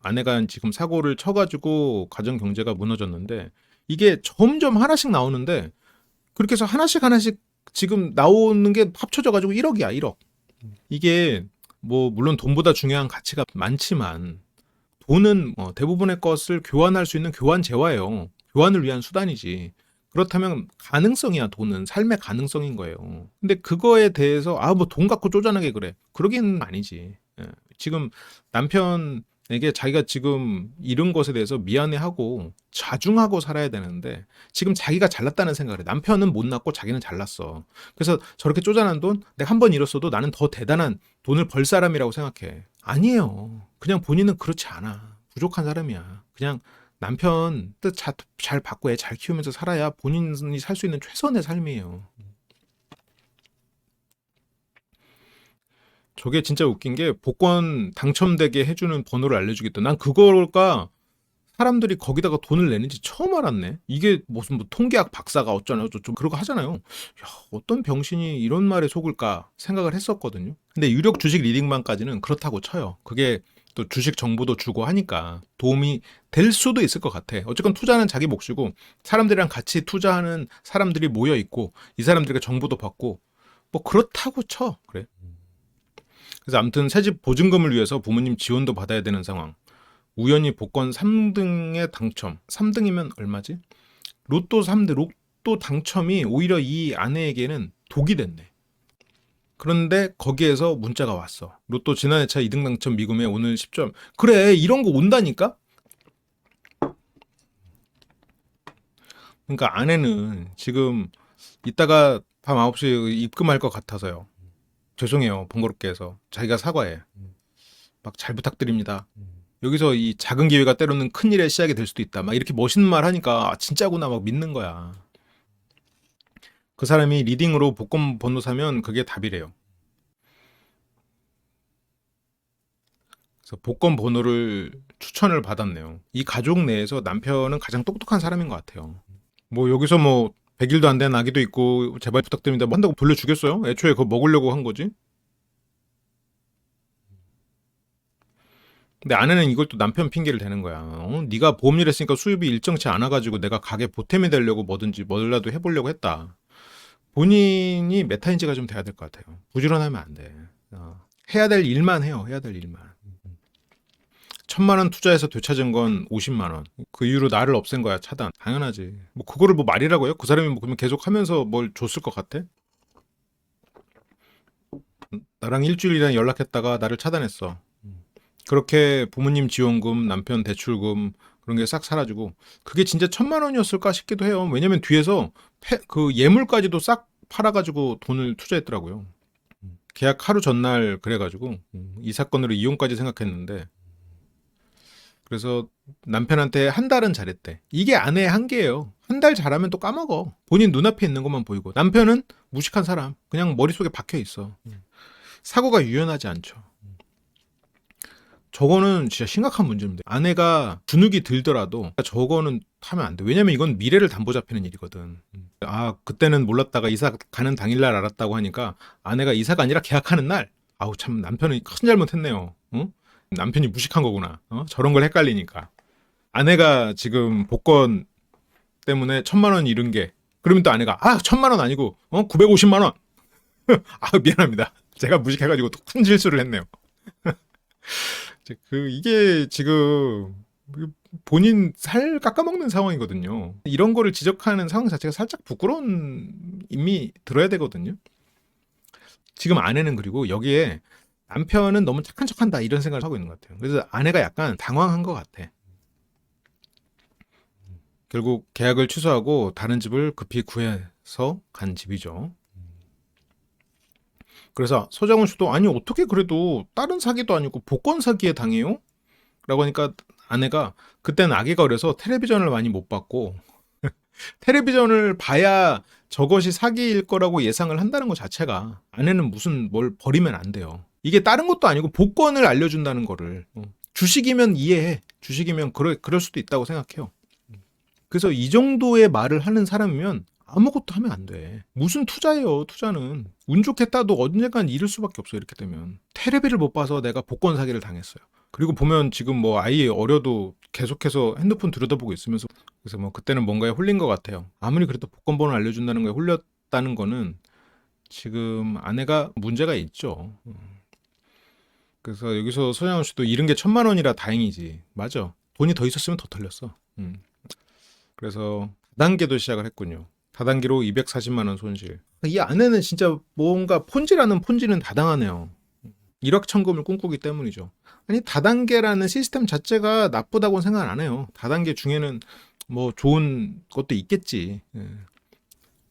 아내가 지금 사고를 쳐가지고 가정 경제가 무너졌는데 이게 점점 하나씩 나오는데 그렇게 해서 하나씩 지금 나오는 게 합쳐져가지고 1억이야, 1억. 이게 뭐 물론 돈보다 중요한 가치가 많지만 돈은 대부분의 것을 교환할 수 있는 교환 재화예요. 교환을 위한 수단이지. 그렇다면 가능성이야, 돈은. 삶의 가능성인 거예요. 근데 그거에 대해서 뭐 돈 갖고 쪼잔하게 그래. 그러기는 아니지. 예. 지금 남편 이게 자기가 지금 잃은 것에 대해서 미안해하고 자중하고 살아야 되는데 지금 자기가 잘났다는 생각을 해. 남편은 못났고 자기는 잘났어. 그래서 저렇게 쪼잔한 돈 내가 한 번 잃었어도 나는 더 대단한 돈을 벌 사람이라고 생각해. 아니에요. 그냥 본인은 그렇지 않아. 부족한 사람이야. 그냥 남편 뜻 잘 받고 애 잘 키우면서 살아야 본인이 살 수 있는 최선의 삶이에요. 저게 진짜 웃긴 게 복권 당첨되게 해주는 번호를 알려주겠다. 난 그걸까 사람들이 거기다가 돈을 내는지 처음 알았네. 이게 무슨 뭐 통계학 박사가 어쩌나 저쩌고 그러고 하잖아요. 야, 어떤 병신이 이런 말에 속을까 생각을 했었거든요. 근데 유력 주식 리딩방까지는 그렇다고 쳐요. 그게 또 주식 정보도 주고 하니까 도움이 될 수도 있을 것 같아. 어쨌건 투자는 자기 몫이고 사람들이랑 같이 투자하는 사람들이 모여 있고 이 사람들에게 정보도 받고 뭐 그렇다고 쳐. 그래. 그래서 아무튼 새집 보증금을 위해서 부모님 지원도 받아야 되는 상황. 우연히 복권 3등에 당첨. 3등이면 얼마지? 로또 3등, 로또 당첨이 오히려 이 아내에게는 독이 됐네. 그런데 거기에서 문자가 왔어. 로또 지난해차 2등 당첨 미금에 오늘 10점. 그래, 이런 거 온다니까? 그러니까 아내는 지금 이따가 밤 9시에 입금할 것 같아서요. 죄송해요, 번거롭게 해서. 자기가 사과해. 막 잘 부탁드립니다. 여기서 이 작은 기회가 때로는 큰 일의 시작이 될 수도 있다. 막 이렇게 멋있는 말 하니까 진짜구나 막 믿는 거야. 그 사람이 리딩으로 복권 번호 사면 그게 답이래요. 그래서 복권 번호를 추천을 받았네요. 이 가족 내에서 남편은 가장 똑똑한 사람인 것 같아요. 뭐 여기서 뭐 100일도 안 된 아기도 있고 제발 부탁드립니다. 뭐 한다고 돌려주겠어요? 애초에 그거 먹으려고 한 거지. 근데 아내는 이걸 또 남편 핑계를 대는 거야. 네가 보험일 했으니까 수입이 일정치 않아가지고 내가 가게 보탬이 되려고 뭐든지 뭐라도 해보려고 했다. 본인이 메타인지가 좀 돼야 될 것 같아요. 부지런하면 안 돼. 해야 될 일만 해요. 해야 될 일만. 1,000만 원 투자해서 되찾은 건 50만 원. 그 이후로 나를 없앤 거야, 차단. 당연하지. 뭐 그거를 뭐 말이라고 해요? 그 사람이 뭐 그러면 계속 하면서 뭘 줬을 것 같아? 나랑 일주일이나 연락했다가 나를 차단했어. 그렇게 부모님 지원금, 남편 대출금 그런 게 싹 사라지고 그게 진짜 1,000만 원이었을까 싶기도 해요. 왜냐면 뒤에서 그 예물까지도 싹 팔아가지고 돈을 투자했더라고요. 계약 하루 전날 그래가지고 이 사건으로 이혼까지 생각했는데 그래서 남편한테 한 달은 잘했대. 이게 아내의 한계예요. 한 달 잘하면 또 까먹어. 본인 눈앞에 있는 것만 보이고 남편은 무식한 사람. 그냥 머릿속에 박혀 있어. 사고가 유연하지 않죠. 저거는 진짜 심각한 문제입니다. 아내가 주눅이 들더라도 저거는 하면 안 돼. 왜냐면 이건 미래를 담보 잡히는 일이거든. 아, 그때는 몰랐다가 이사 가는 당일날 알았다고 하니까 아내가 이사가 아니라 계약하는 날. 아우, 참 남편은 큰 잘못했네요. 어? 남편이 무식한 거구나. 저런 걸 헷갈리니까. 아내가 지금 복권 때문에 1,000만 원 잃은 게 그러면 또 아내가 1,000만 원 아니고 950만 원. 아, 미안합니다. 제가 무식해가지고 또 큰 실수를 했네요. 이게 지금 본인 살 깎아먹는 상황이거든요. 이런 거를 지적하는 상황 자체가 살짝 부끄러운 임이 들어야 되거든요. 지금 아내는 그리고 여기에 남편은 너무 착한 척한다 이런 생각을 하고 있는 것 같아요. 그래서 아내가 약간 당황한 것 같아. 결국 계약을 취소하고 다른 집을 급히 구해서 간 집이죠. 그래서 서장훈 씨도 아니 어떻게 그래도 다른 사기도 아니고 복권 사기에 당해요? 라고 하니까 아내가 그때는 아기가 어려서 텔레비전을 많이 못 봤고 텔레비전을 봐야 저것이 사기일 거라고 예상을 한다는 것 자체가 아내는 무슨 뭘 버리면 안 돼요. 이게 다른 것도 아니고 복권을 알려준다는 거를 주식이면 이해해. 주식이면 그럴 수도 있다고 생각해요. 그래서 이 정도의 말을 하는 사람이면 아무것도 하면 안 돼. 무슨 투자예요, 투자는. 운 좋게 따도 언젠간 잃을 수밖에 없어, 이렇게 되면. 테레비를 못 봐서 내가 복권 사기를 당했어요. 그리고 보면 지금 뭐 아이 어려도 계속해서 핸드폰 들여다보고 있으면서 그래서 뭐 그때는 뭔가에 홀린 것 같아요. 아무리 그래도 복권 번호 알려준다는 거에 홀렸다는 거는 지금 아내가 문제가 있죠. 그래서 여기서 서장훈 씨도 잃은 게 1,000만 원이라 다행이지. 맞아. 돈이 더 있었으면 더 털렸어. 그래서 다단계도 시작을 했군요. 다단계로 240만 원 손실. 이 아내는 진짜 뭔가 폰지라는 폰지는 다당하네요. 일확천금을 꿈꾸기 때문이죠. 아니 다단계라는 시스템 자체가 나쁘다고는 생각 안 해요. 다단계 중에는 뭐 좋은 것도 있겠지. 예.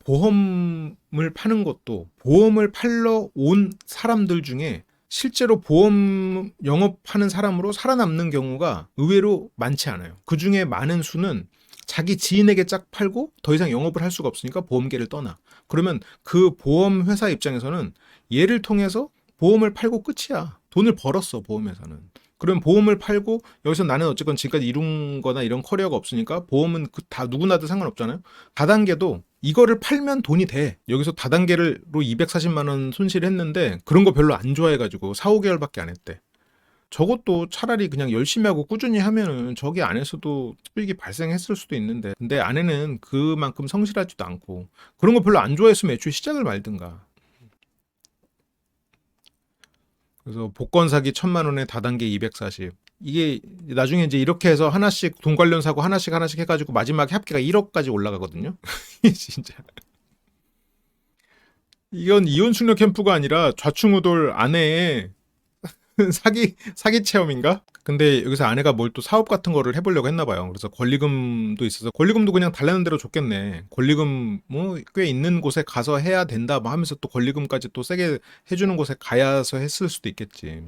보험을 파는 것도 보험을 팔러 온 사람들 중에 실제로 보험 영업하는 사람으로 살아남는 경우가 의외로 많지 않아요. 그 중에 많은 수는 자기 지인에게 짝 팔고 더 이상 영업을 할 수가 없으니까 보험계를 떠나. 그러면 그 보험 회사 입장에서는 얘를 통해서 보험을 팔고 끝이야. 돈을 벌었어, 보험회사는. 그럼 보험을 팔고 여기서 나는 어쨌건 지금까지 이룬 거나 이런 커리어가 없으니까 보험은 다 누구나도 상관없잖아요. 다단계도 이거를 팔면 돈이 돼. 여기서 다단계로 240만 원 손실했는데 그런 거 별로 안 좋아해가지고 4, 5개월밖에 안 했대. 저것도 차라리 그냥 열심히 하고 꾸준히 하면은 저기 안에서도 수익이 발생했을 수도 있는데, 근데 아내는 그만큼 성실하지도 않고 그런 거 별로 안 좋아했으면 애초에 시작을 말든가. 그래서 복권 사기 1,000만 원에 다단계 240. 이게 나중에 이제 이렇게 해서 하나씩 돈 관련 사고 하나씩 해가지고 마지막에 합계가 1억까지 올라가거든요. 진짜. 이건 이혼 숙녀 캠프가 아니라 좌충우돌 아내의 사기 체험인가? 근데 여기서 아내가 뭘 또 사업 같은 거를 해보려고 했나 봐요. 그래서 권리금도 있어서 권리금도 그냥 달라는 대로 줬겠네. 권리금 뭐 꽤 있는 곳에 가서 해야 된다 뭐 하면서 또 권리금까지 또 세게 해주는 곳에 가야서 했을 수도 있겠지.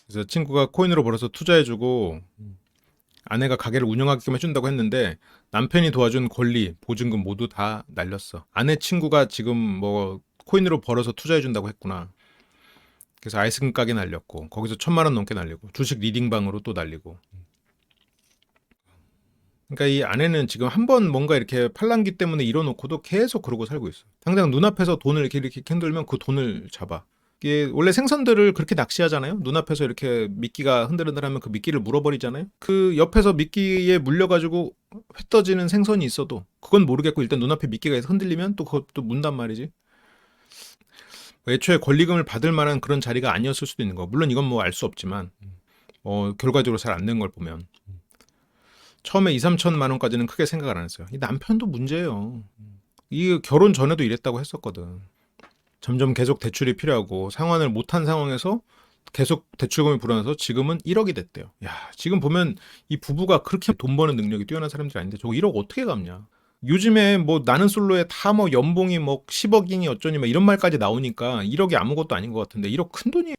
그래서 친구가 코인으로 벌어서 투자해주고 아내가 가게를 운영하게끔 해준다고 했는데 남편이 도와준 권리, 보증금 모두 다 날렸어. 아내 친구가 지금 뭐 코인으로 벌어서 투자해준다고 했구나. 그래서 아이스크림 가게 날렸고 거기서 1,000만 원 넘게 날리고 주식 리딩방으로 또 날리고. 그러니까 이 아내는 지금 한 번 뭔가 이렇게 팔랑기 때문에 이뤄놓고도 계속 그러고 살고 있어. 당장 눈앞에서 돈을 이렇게 흔들면 그 돈을 잡아. 이게 원래 생선들을 그렇게 낚시하잖아요. 눈앞에서 이렇게 미끼가 흔들흔들하면 그 미끼를 물어버리잖아요. 그 옆에서 미끼에 물려가지고 회 떠지는 생선이 있어도 그건 모르겠고 일단 눈앞에 미끼가 흔들리면 또 그것도 문단 말이지. 애초에 권리금을 받을 만한 그런 자리가 아니었을 수도 있는 거. 물론 이건 뭐 알 수 없지만 결과적으로 잘 안 된 걸 보면 처음에 2, 3천만 원까지는 크게 생각을 안 했어요. 이 남편도 문제예요. 이 결혼 전에도 이랬다고 했었거든. 점점 계속 대출이 필요하고 상환을 못한 상황에서 계속 대출금이 불어나서 지금은 1억이 됐대요. 야, 지금 보면 이 부부가 그렇게 돈 버는 능력이 뛰어난 사람들이 아닌데 저거 1억 어떻게 갚냐? 요즘에 뭐 나는 솔로에 다 뭐 연봉이 뭐 10억이니 어쩌니 막 이런 말까지 나오니까 1억이 아무것도 아닌 것 같은데 1억 큰 돈이에요.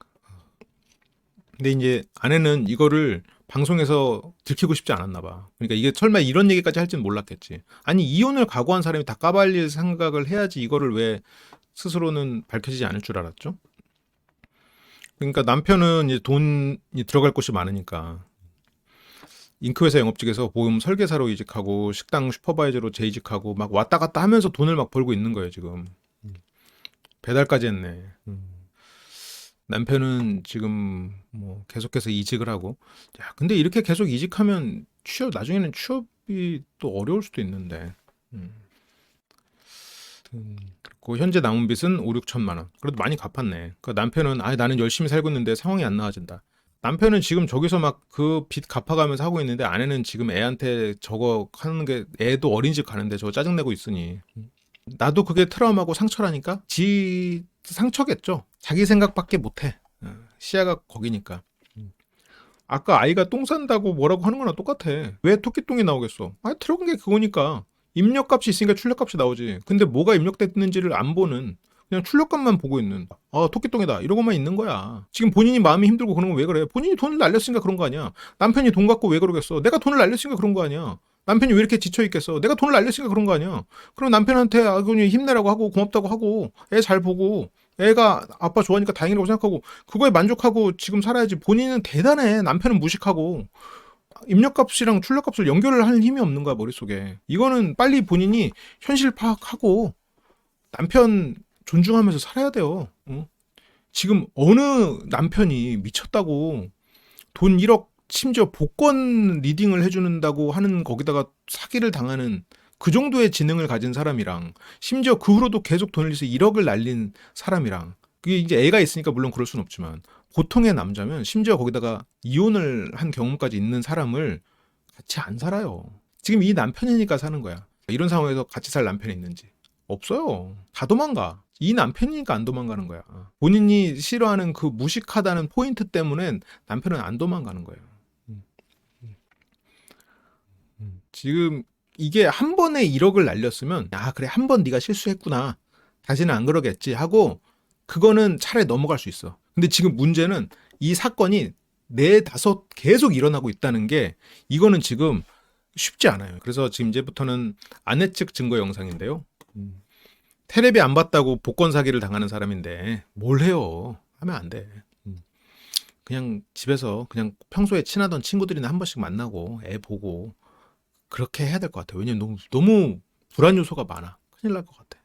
근데 이제 아내는 이거를 방송에서 들키고 싶지 않았나 봐. 그러니까 이게 설마 이런 얘기까지 할지는 몰랐겠지. 아니 이혼을 각오한 사람이 다 까발릴 생각을 해야지 이거를 왜 스스로는 밝혀지지 않을 줄 알았죠? 그러니까 남편은 이제 돈이 들어갈 곳이 많으니까 잉크회사 영업직에서 보험 설계사로 이직하고 식당 슈퍼바이저로 재이직하고 막 왔다 갔다 하면서 돈을 막 벌고 있는 거예요 지금. 배달까지 했네. 남편은 지금 뭐 계속해서 이직을 하고. 야, 근데 이렇게 계속 이직하면 나중에는 취업이 또 어려울 수도 있는데. 그리고 현재 남은 빚은 5, 6천만 원. 그래도 많이 갚았네. 그 남편은 나는 열심히 살고 있는데 상황이 안 나아진다. 남편은 지금 저기서 막 그 빚 갚아가면서 하고 있는데 아내는 지금 애한테 저거 하는 게 애도 어린이집 가는데 저거 짜증내고 있으니 나도 그게 트라우마고 상처라니까 지 상처겠죠. 자기 생각밖에 못해. 시야가 거기니까. 아까 아이가 똥 싼다고 뭐라고 하는 거랑 똑같아. 왜 토끼똥이 나오겠어? 들어간 게 그거니까. 입력값이 있으니까 출력값이 나오지. 근데 뭐가 입력됐는지를 안 보는 그냥 출력값만 보고 있는 토끼똥이다 이런 것만 있는 거야. 지금 본인이 마음이 힘들고 그런 건 왜 그래? 본인이 돈을 날렸으니까 그런 거 아니야. 남편이 돈 갖고 왜 그러겠어? 내가 돈을 날렸으니까 그런 거 아니야. 남편이 왜 이렇게 지쳐 있겠어? 내가 돈을 날렸으니까 그런 거 아니야. 그럼 남편한테 그냥 힘내라고 하고 고맙다고 하고 애 잘 보고 애가 아빠 좋아하니까 다행이라고 생각하고 그거에 만족하고 지금 살아야지. 본인은 대단해. 남편은 무식하고 입력값이랑 출력값을 연결을 하는 힘이 없는 거야 머릿속에. 이거는 빨리 본인이 현실 파악하고 남편 존중하면서 살아야 돼요. 지금 어느 남편이 미쳤다고 돈 1억 심지어 복권 리딩을 해주는다고 하는 거기다가 사기를 당하는 그 정도의 지능을 가진 사람이랑 심지어 그 후로도 계속 돈을 내서 1억을 날린 사람이랑 그게 이제 애가 있으니까 물론 그럴 수는 없지만 보통의 남자면 심지어 거기다가 이혼을 한 경험까지 있는 사람을 같이 안 살아요. 지금 이 남편이니까 사는 거야. 이런 상황에서 같이 살 남편이 있는지 없어요. 다 도망가. 이 남편이니까 안 도망가는 거야. 본인이 싫어하는 그 무식하다는 포인트 때문에 남편은 안 도망가는 거예요. 음, 지금 이게 한 번에 1억을 날렸으면 아 그래 한 번 네가 실수했구나. 다시는 안 그러겠지 하고 그거는 차라리 넘어갈 수 있어. 근데 지금 문제는 이 사건이 4, 5 계속 일어나고 있다는 게 이거는 지금 쉽지 않아요. 그래서 지금 이제부터는 아내 측 증거 영상인데요. 테레비 안 봤다고 복권 사기를 당하는 사람인데 뭘 해요? 하면 안 돼. 그냥 집에서 그냥 평소에 친하던 친구들이나 한 번씩 만나고 애 보고 그렇게 해야 될 것 같아요. 왜냐면 너무 불안 요소가 많아. 큰일 날 것 같아.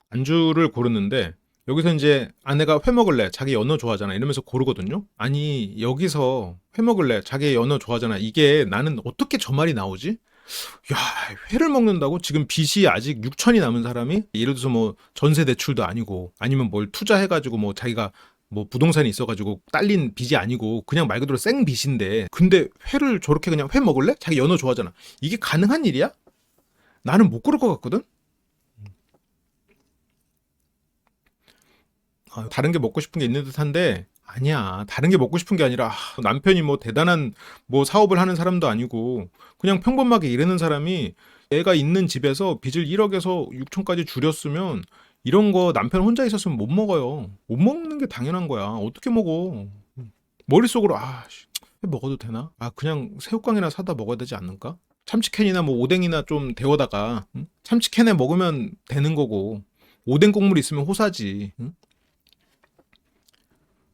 안주를 고르는데 여기서 이제 아내가 회 먹을래? 자기 연어 좋아하잖아. 이러면서 고르거든요. 아니 여기서 회 먹을래? 자기 연어 좋아하잖아. 이게 나는 어떻게 저 말이 나오지? 야, 회를 먹는다고? 지금 빚이 아직 6천이 남은 사람이 예를 들어서 뭐 전세 대출도 아니고 아니면 뭘 투자해가지고 뭐 자기가 뭐 부동산이 있어가지고 딸린 빚이 아니고 그냥 말 그대로 생 빚인데 근데 회를 저렇게 그냥 회 먹을래? 자기 연어 좋아하잖아. 이게 가능한 일이야? 나는 못 그럴 것 같거든? 다른 게 먹고 싶은 게 있는 듯한데 아니야. 다른 게 먹고 싶은 게 아니라 남편이 뭐 대단한 뭐 사업을 하는 사람도 아니고 그냥 평범하게 일하는 사람이 애가 있는 집에서 빚을 1억에서 6천까지 줄였으면 이런 거 남편 혼자 있었으면 못 먹어요. 못 먹는 게 당연한 거야. 어떻게 먹어? 머릿속으로 먹어도 되나? 그냥 새우깡이나 사다 먹어야 되지 않을까? 참치캔이나 뭐 오뎅이나 좀 데워다가 참치캔에 먹으면 되는 거고 오뎅 국물 있으면 호사지. 응?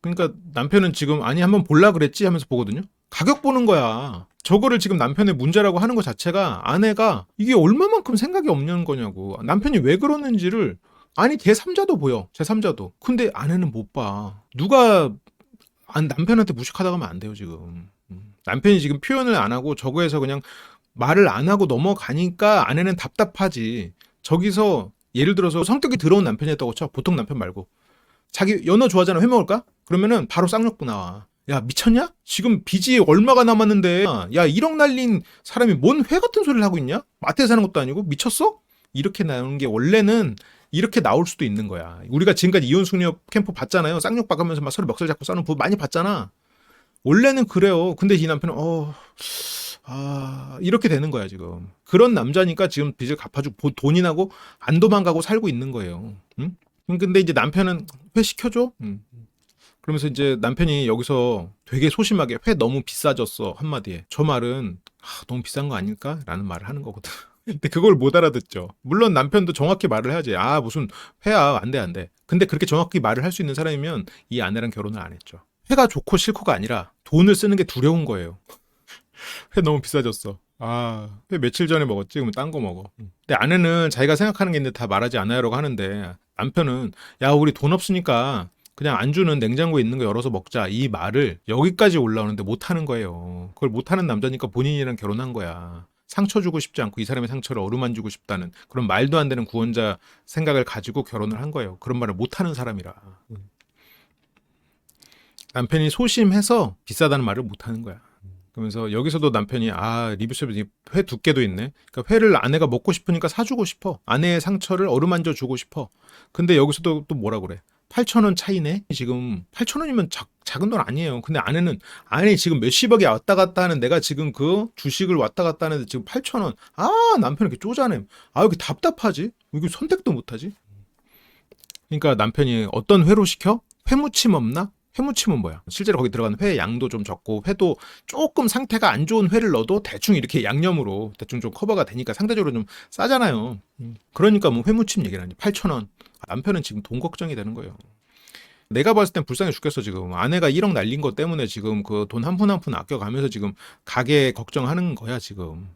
그러니까 남편은 지금 아니 한번 볼라 그랬지 하면서 보거든요. 가격 보는 거야. 저거를 지금 남편의 문제라고 하는 것 자체가 아내가 이게 얼마만큼 생각이 없는 거냐고. 남편이 왜 그러는지를 아니 제3자도 보여. 제3자도. 근데 아내는 못 봐. 누가 남편한테 무식하다고 하면 안 돼요 지금. 남편이 지금 표현을 안 하고 저거에서 그냥 말을 안 하고 넘어가니까 아내는 답답하지. 저기서 예를 들어서 성격이 더러운 남편이었다고 쳐. 보통 남편 말고. 자기 연어 좋아하잖아. 회 먹을까? 그러면은 바로 쌍욕부 나와. 야 미쳤냐? 지금 빚이 얼마가 남았는데 야 1억 날린 사람이 뭔 회 같은 소리를 하고 있냐? 마트에 사는 것도 아니고 미쳤어? 이렇게 나오는 게 원래는 이렇게 나올 수도 있는 거야. 우리가 지금까지 이혼숙녀 캠프 봤잖아요. 쌍욕 박으면서 막 서로 멱살 잡고 싸우는 부분 많이 봤잖아. 원래는 그래요. 근데 이 남편은 이렇게 되는 거야 지금. 그런 남자니까 지금 빚을 갚아주고 돈이 나고 안 도망가고 살고 있는 거예요. 응? 근데 이제 남편은 회 시켜줘? 그러면서 이제 남편이 여기서 되게 소심하게 회 너무 비싸졌어 한마디에. 저 말은 너무 비싼 거 아닐까? 라는 말을 하는 거거든. 근데 그걸 못 알아듣죠. 물론 남편도 정확히 말을 해야지. 무슨 회야 안 돼 안 돼. 근데 그렇게 정확히 말을 할 수 있는 사람이면 이 아내랑 결혼을 안 했죠. 회가 좋고 싫고가 아니라 돈을 쓰는 게 두려운 거예요. 회 너무 비싸졌어. 회 며칠 전에 먹었지? 그러면 딴 거 먹어. 근데 아내는 자기가 생각하는 게 있는데 다 말하지 않아요라고 하는데 남편은 야 우리 돈 없으니까 그냥 안주는 냉장고에 있는 거 열어서 먹자. 이 말을 여기까지 올라오는데 못하는 거예요. 그걸 못하는 남자니까 본인이랑 결혼한 거야. 상처 주고 싶지 않고 이 사람의 상처를 어루만지고 싶다는 그런 말도 안 되는 구원자 생각을 가지고 결혼을 한 거예요. 그런 말을 못하는 사람이라. 남편이 소심해서 비싸다는 말을 못하는 거야. 그러면서 여기서도 남편이 리뷰숍에 회 두께도 있네. 그러니까 회를 아내가 먹고 싶으니까 사주고 싶어. 아내의 상처를 어루만져 주고 싶어. 근데 여기서도 또 뭐라 그래? 8,000원 차이네? 지금 8,000원이면 작은 돈 아니에요. 근데 아내는 아니 지금 몇십억이 왔다 갔다 하는 내가 지금 그 주식을 왔다 갔다 하는데 지금 8,000원. 남편이 이렇게 쪼잔해. 왜 이렇게 답답하지? 왜 이렇게 선택도 못하지? 그러니까 남편이 어떤 회로 시켜? 회무침 없나? 회무침은 뭐야? 실제로 거기 들어가는 회 양도 좀 적고 회도 조금 상태가 안 좋은 회를 넣어도 대충 이렇게 양념으로 대충 좀 커버가 되니까 상대적으로 좀 싸잖아요. 그러니까 뭐 회무침 얘기를 하니 8,000원. 남편은 지금 돈 걱정이 되는 거예요. 내가 봤을 땐 불쌍해 죽겠어 지금. 아내가 1억 날린 것 때문에 지금 그 돈 한 푼 한 푼 아껴가면서 지금 가게 걱정하는 거야 지금.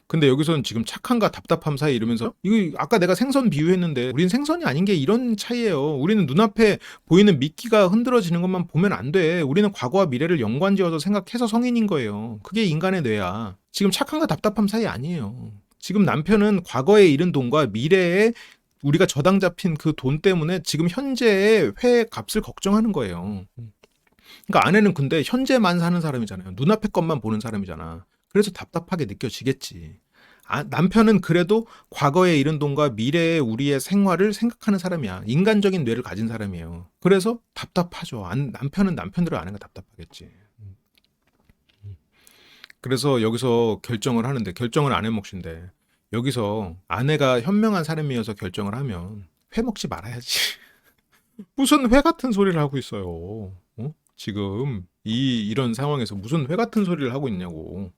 근데 여기서는 지금 착함과 답답함 사이 이러면서 이거 아까 내가 생선 비유했는데 우리는 생선이 아닌 게 이런 차이예요. 우리는 눈앞에 보이는 미끼가 흔들어지는 것만 보면 안 돼. 우리는 과거와 미래를 연관지어서 생각해서 성인인 거예요. 그게 인간의 뇌야. 지금 착함과 답답함 사이 아니에요. 지금 남편은 과거에 잃은 돈과 미래에 우리가 저당 잡힌 그 돈 때문에 지금 현재의 회 값을 걱정하는 거예요. 그러니까 아내는 근데 현재만 사는 사람이잖아요. 눈앞의 것만 보는 사람이잖아. 그래서 답답하게 느껴지겠지. 남편은 그래도 과거의 이런 돈과 미래의 우리의 생활을 생각하는 사람이야. 인간적인 뇌를 가진 사람이에요. 그래서 답답하죠. 남편은 남편대로 아내가 답답하겠지. 그래서 여기서 결정을 하는데, 결정은 아내 몫인데, 여기서 아내가 현명한 사람이어서 결정을 하면 회 먹지 말아야지. 무슨 회 같은 소리를 하고 있어요. 어? 지금 이런 상황에서 무슨 회 같은 소리를 하고 있냐고.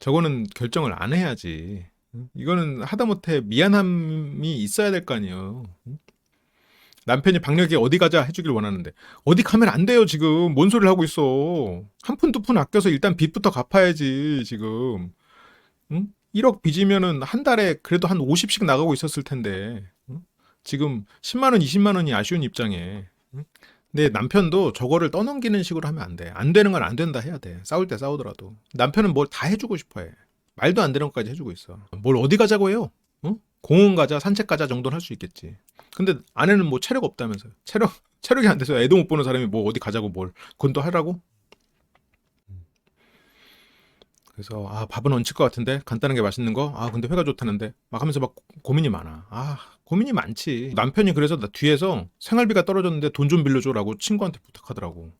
저거는 결정을 안 해야지. 이거는 하다못해 미안함이 있어야 될 거 아니에요. 남편이 박력이 어디 가자 해주길 원하는데 어디 가면 안 돼요. 지금 뭔 소리를 하고 있어. 한 푼 두 푼 아껴서 일단 빚부터 갚아야지. 지금 1억 빚이면은 한 달에 그래도 한 50씩 나가고 있었을 텐데 지금 10만 원 20만 원이 아쉬운 입장에. 근데 남편도 저거를 떠넘기는 식으로 하면 안 돼. 안 되는 건 안 된다 해야 돼. 싸울 때 싸우더라도. 남편은 뭘 다 해주고 싶어 해. 말도 안 되는 것까지 해주고 있어. 뭘 어디 가자고 해요? 공원 가자, 산책 가자 정도는 할 수 있겠지. 근데 아내는 뭐 체력 없다면서요. 체력이 안 돼서 애도 못 보는 사람이 뭐 어디 가자고 뭘. 그건 또 하라고? 그래서 밥은 얹힐 것 같은데 간단한 게 맛있는 거. 근데 회가 좋다는데 막 하면서 막 고민이 많아. 고민이 많지. 남편이 그래서 나 뒤에서 생활비가 떨어졌는데 돈 좀 빌려줘라고 친구한테 부탁하더라고.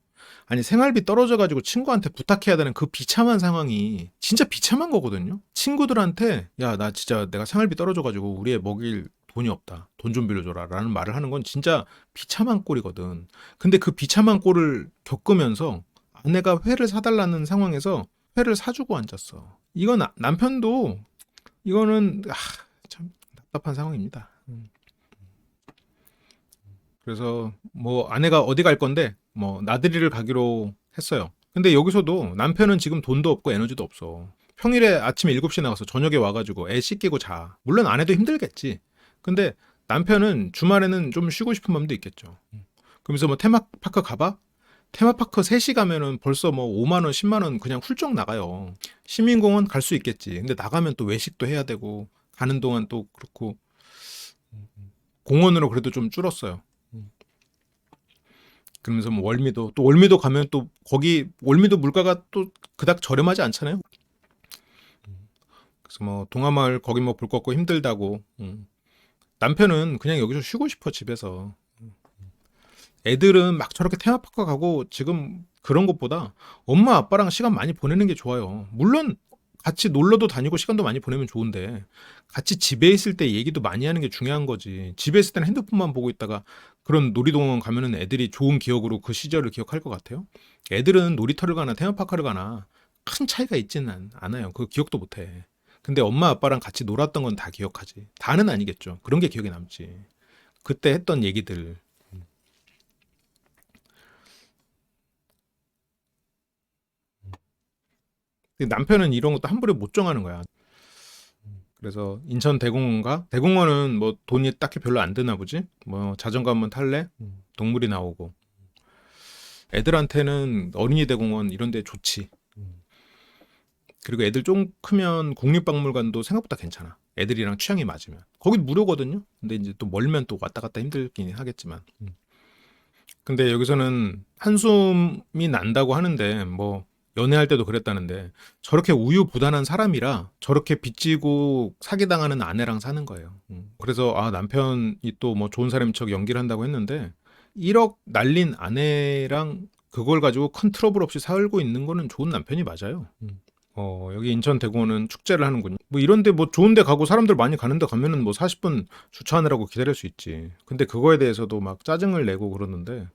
아니 생활비 떨어져가지고 친구한테 부탁해야 되는 그 비참한 상황이 진짜 비참한 거거든요. 친구들한테 야 나 진짜 내가 생활비 떨어져가지고 우리 애 먹일 돈이 없다. 돈 좀 빌려줘라 라는 말을 하는 건 진짜 비참한 꼴이거든. 근데 그 비참한 꼴을 겪으면서 아내가 회를 사달라는 상황에서 회를 사주고 앉았어. 이건 남편도 이거는 참 답답한 상황입니다. 그래서 뭐 아내가 어디 갈 건데 뭐 나들이를 가기로 했어요. 근데 여기서도 남편은 지금 돈도 없고 에너지도 없어. 평일에 아침에 7시에 나가서 저녁에 와가지고 애 씻기고 자. 물론 아내도 힘들겠지. 근데 남편은 주말에는 좀 쉬고 싶은 마음도 있겠죠. 그러면서 뭐 테마파크 가봐? 테마파크 3시 가면은 벌써 뭐 5만 원, 10만 원 그냥 훌쩍 나가요. 시민공원 갈 수 있겠지. 근데 나가면 또 외식도 해야 되고 가는 동안 또 그렇고 공원으로 그래도 좀 줄었어요. 그러면서 뭐 월미도 가면 또 거기 월미도 물가가 또 그닥 저렴하지 않잖아요. 그래서 뭐 동화마을 거기 뭐 볼 거 없고 힘들다고. 남편은 그냥 여기서 쉬고 싶어 집에서. 애들은 막 저렇게 테마파크 가고 지금 그런 것보다 엄마 아빠랑 시간 많이 보내는 게 좋아요. 물론 같이 놀러도 다니고 시간도 많이 보내면 좋은데 같이 집에 있을 때 얘기도 많이 하는 게 중요한 거지. 집에 있을 때는 핸드폰만 보고 있다가 그런 놀이동원 가면은 애들이 좋은 기억으로 그 시절을 기억할 것 같아요. 애들은 놀이터를 가나 테마파크를 가나 큰 차이가 있지는 않아요. 그 기억도 못 해. 근데 엄마 아빠랑 같이 놀았던 건 다 기억하지. 다는 아니겠죠. 그런 게 기억에 남지. 그때 했던 얘기들. 근데 남편은 이런 것도 함부로 못 정하는 거야. 그래서 인천 대공원가? 대공원은 뭐 돈이 딱히 별로 안 드나 보지? 뭐 자전거 한번 탈래? 동물이 나오고. 애들한테는 어린이 대공원 이런 데 좋지. 그리고 애들 좀 크면 국립박물관도 생각보다 괜찮아. 애들이랑 취향이 맞으면. 거기 무료거든요. 근데 이제 또 멀면 또 왔다 갔다 힘들긴 하겠지만. 근데 여기서는 한숨이 난다고 하는데 뭐 연애할 때도 그랬다는데 저렇게 우유부단한 사람이라 저렇게 빚지고 사기당하는 아내랑 사는 거예요. 그래서 남편이 또 뭐 좋은 사람인 척 연기를 한다고 했는데 1억 날린 아내랑 그걸 가지고 큰 트러블 없이 살고 있는 거는 좋은 남편이 맞아요. 여기 인천 대공원은 축제를 하는군요. 뭐 이런데 뭐 좋은데 가고 사람들 많이 가는데 가면은 뭐 40분 주차하느라고 기다릴 수 있지. 근데 그거에 대해서도 막 짜증을 내고 그러는데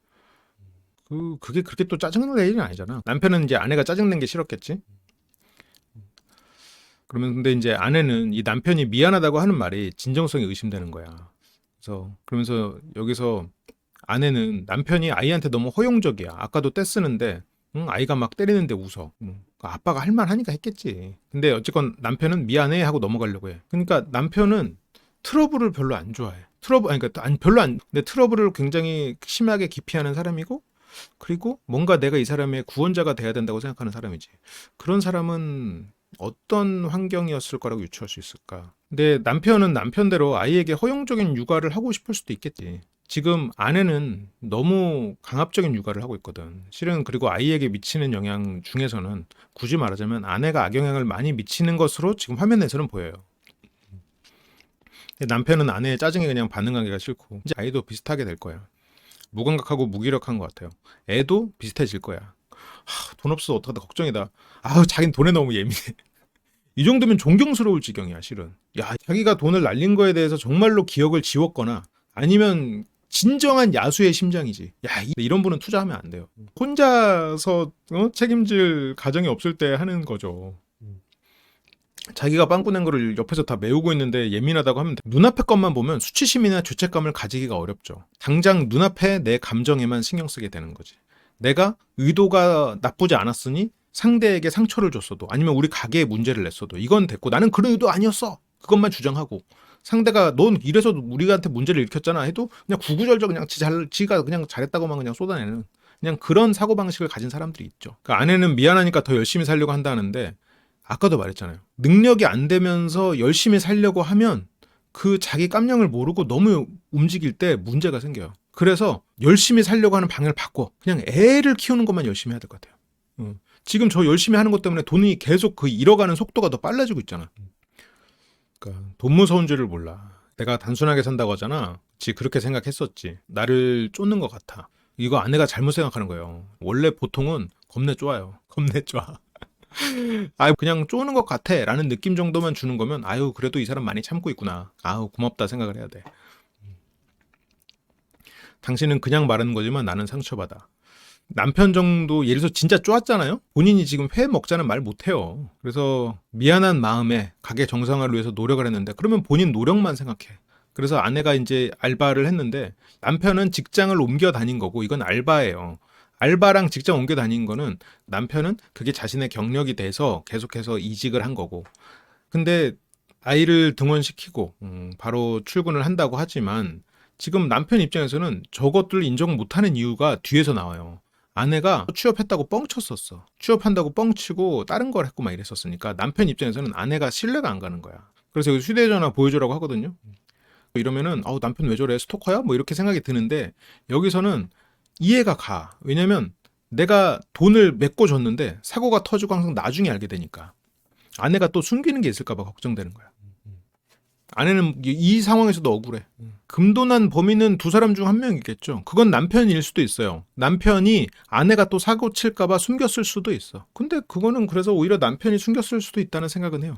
그게 그렇게 또 짜증낼 일은 아니잖아. 남편은 이제 아내가 짜증낸 게 싫었겠지. 그러면 근데 이제 아내는 이 남편이 미안하다고 하는 말이 진정성이 의심되는 거야. 그래서 그러면서 여기서 아내는 남편이 아이한테 너무 허용적이야. 아까도 떼쓰는데 아이가 막 때리는데 웃어. 아빠가 할 말 하니까 했겠지. 근데 어쨌건 남편은 미안해 하고 넘어가려고 해. 그러니까 남편은 트러블을 별로 안 좋아해. 그러니까 별로 안. 근데 트러블을 굉장히 심하게 기피하는 사람이고, 그리고 뭔가 내가 이 사람의 구원자가 돼야 된다고 생각하는 사람이지. 그런 사람은 어떤 환경이었을 거라고 유추할 수 있을까? 근데 남편은 남편대로 아이에게 허용적인 육아를 하고 싶을 수도 있겠지. 지금 아내는 너무 강압적인 육아를 하고 있거든. 실은 그리고 아이에게 미치는 영향 중에서는 굳이 말하자면 아내가 악영향을 많이 미치는 것으로 지금 화면에서는 보여요. 남편은 아내의 짜증에 그냥 반응하기가 싫고 이제 아이도 비슷하게 될 거야. 무감각하고 무기력한 것 같아요. 애도 비슷해질 거야. 돈 없어서 어떡하다 걱정이다. 자긴 돈에 너무 예민해. 이 정도면 존경스러울 지경이야, 실은. 야, 자기가 돈을 날린 거에 대해서 정말로 기억을 지웠거나 아니면 진정한 야수의 심장이지. 야, 이런 분은 투자하면 안 돼요. 혼자서 책임질 가정이 없을 때 하는 거죠. 자기가 빵꾸 낸 거를 옆에서 다 메우고 있는데 예민하다고 하면 돼. 눈앞의 것만 보면 수치심이나 죄책감을 가지기가 어렵죠. 당장 눈앞에 내 감정에만 신경 쓰게 되는 거지. 내가 의도가 나쁘지 않았으니 상대에게 상처를 줬어도 아니면 우리 가게에 문제를 냈어도 이건 됐고 나는 그런 의도 아니었어. 그것만 주장하고 상대가 넌 이래서 우리한테 문제를 일으켰잖아 해도 그냥 구구절절 그냥 지가 그냥 잘했다고만 그냥 쏟아내는 그냥 그런 사고방식을 가진 사람들이 있죠. 그 아내는 미안하니까 더 열심히 살려고 한다는데 아까도 말했잖아요. 능력이 안 되면서 열심히 살려고 하면 그 자기 깜냥을 모르고 너무 움직일 때 문제가 생겨요. 그래서 열심히 살려고 하는 방향을 바꿔. 그냥 애를 키우는 것만 열심히 해야 될 것 같아요. 지금 저 열심히 하는 것 때문에 돈이 계속 그 잃어가는 속도가 더 빨라지고 있잖아. 그러니까 돈 무서운 줄을 몰라. 내가 단순하게 산다고 하잖아. 그렇게 생각했었지. 나를 쫓는 것 같아. 이거 아내가 잘못 생각하는 거예요. 원래 보통은 겁내 좋아요. 겁내 좋아. 그냥 쪼는 것 같아 라는 느낌 정도만 주는 거면 그래도 이 사람 많이 참고 있구나. 고맙다 생각을 해야 돼. 당신은 그냥 말하는 거지만 나는 상처받아. 남편 정도 예를 들어서 진짜 쪼았잖아요. 본인이 지금 회 먹자는 말 못해요. 그래서 미안한 마음에 가게 정상화를 위해서 노력을 했는데 그러면 본인 노력만 생각해. 그래서 아내가 이제 알바를 했는데 남편은 직장을 옮겨 다닌 거고 이건 알바예요. 알바랑 직장 옮겨 다닌 거는 남편은 그게 자신의 경력이 돼서 계속해서 이직을 한 거고. 근데 아이를 등원시키고 바로 출근을 한다고 하지만 지금 남편 입장에서는 저것들을 인정 못하는 이유가 뒤에서 나와요. 아내가 취업했다고 뻥쳤었어. 취업한다고 뻥치고 다른 걸 했고 막 이랬었으니까 남편 입장에서는 아내가 신뢰가 안 가는 거야. 그래서 휴대전화 보여주라고 하거든요. 이러면은 남편 왜 저래? 스토커야? 뭐 이렇게 생각이 드는데 여기서는 이해가 가. 왜냐면 내가 돈을 메꿔줬는데 사고가 터지고 항상 나중에 알게 되니까 아내가 또 숨기는 게 있을까 봐 걱정되는 거야. 아내는 이 상황에서도 억울해. 금도난 범인은 두 사람 중 한 명이겠죠. 그건 남편일 수도 있어요. 남편이 아내가 또 사고 칠까 봐 숨겼을 수도 있어. 근데 그거는 그래서 오히려 남편이 숨겼을 수도 있다는 생각은 해요.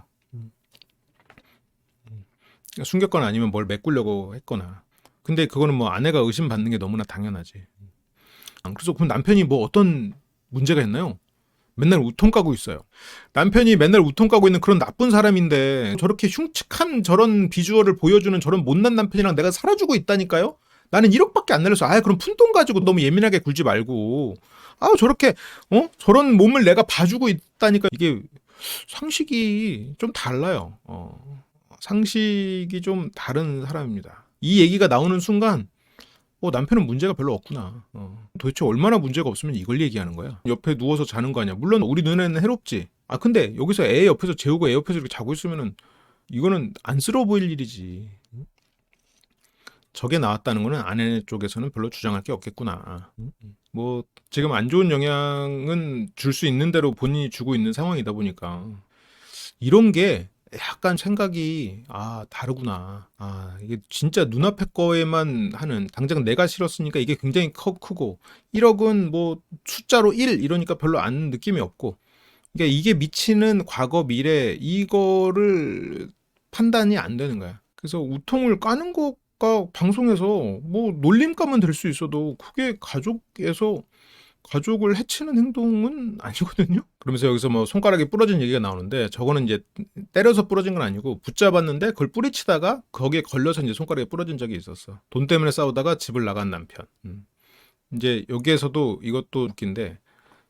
숨겼거나 아니면 뭘 메꾸려고 했거나. 근데 그거는 뭐 아내가 의심받는 게 너무나 당연하지. 그래서 그럼 남편이 뭐 어떤 문제가 있나요? 맨날 우통 까고 있어요. 남편이 맨날 우통 까고 있는 그런 나쁜 사람인데 저렇게 흉측한 저런 비주얼을 보여주는 저런 못난 남편이랑 내가 살아주고 있다니까요? 나는 1억밖에 안 날려서 그럼 푼돈 가지고 너무 예민하게 굴지 말고 저렇게 저런 몸을 내가 봐주고 있다니까 이게 상식이 좀 달라요. 상식이 좀 다른 사람입니다. 이 얘기가 나오는 순간 남편은 문제가 별로 없구나. 도대체 얼마나 문제가 없으면 이걸 얘기하는 거야? 옆에 누워서 자는 거 아니야? 물론 우리 눈에는 해롭지. 근데 여기서 애 옆에서 재우고 애 옆에서 이렇게 자고 있으면은 이거는 안쓰러워 보일 일이지. 저게 나왔다는 거는 아내 쪽에서는 별로 주장할 게 없겠구나. 뭐 지금 안 좋은 영향은 줄 수 있는 대로 본인이 주고 있는 상황이다 보니까 이런 게 약간 생각이 다르구나. 이게 진짜 눈앞의 거에만 하는 당장 내가 싫었으니까 이게 굉장히 크고 1억은 뭐 숫자로 1 이러니까 별로 안 느낌이 없고 그러니까 이게 미치는 과거 미래 이거를 판단이 안 되는 거야. 그래서 우통을 까는 거가 방송에서 뭐 놀림감은 될 수 있어도 그게 가족을 해치는 행동은 아니거든요. 그러면서 여기서 뭐 손가락이 부러진 얘기가 나오는데 저거는 이제 때려서 부러진 건 아니고 붙잡았는데 그걸 뿌리치다가 거기에 걸려서 이제 손가락이 부러진 적이 있었어. 돈 때문에 싸우다가 집을 나간 남편. 이제 여기에서도 이것도 웃긴데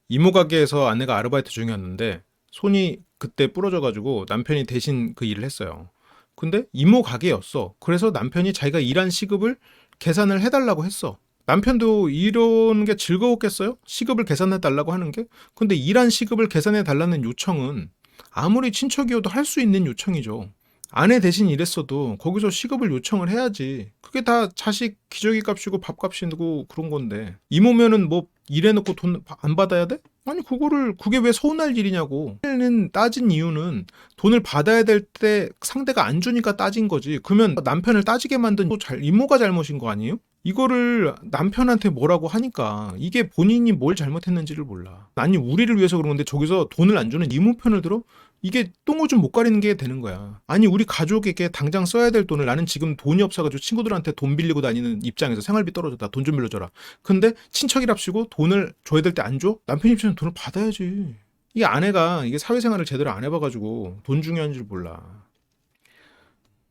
이모 가게에서 아내가 아르바이트 중이었는데 손이 그때 부러져가지고 남편이 대신 그 일을 했어요. 근데 이모 가게였어. 그래서 남편이 자기가 일한 시급을 계산을 해달라고 했어. 남편도 이런 게 즐거웠겠어요? 시급을 계산해 달라고 하는 게? 근데 일한 시급을 계산해 달라는 요청은 아무리 친척이어도 할 수 있는 요청이죠. 아내 대신 일했어도 거기서 시급을 요청을 해야지. 그게 다 자식 기저귀 값이고 밥값이고 그런 건데 이모면은 뭐 일해놓고 돈 안 받아야 돼? 아니 그게 왜 서운할 일이냐고. 는 따진 이유는 돈을 받아야 될 때 상대가 안 주니까 따진 거지. 그러면 남편을 따지게 만든 이모가 잘못인 거 아니에요? 이거를 남편한테 뭐라고 하니까 이게 본인이 뭘 잘못했는지를 몰라. 아니 우리를 위해서 그런 건데 저기서 돈을 안 주는 이모 편을 들어? 이게 똥오줌 못 가리는 게 되는 거야. 아니 우리 가족에게 당장 써야 될 돈을 나는 지금 돈이 없어가지고 친구들한테 돈 빌리고 다니는 입장에서 생활비 떨어졌다. 돈 좀 빌려줘라. 근데 친척이랍시고 돈을 줘야 될 때 안 줘? 남편 입장에서 돈을 받아야지. 이게 아내가 이게 사회생활을 제대로 안 해봐가지고 돈 중요한 줄 몰라.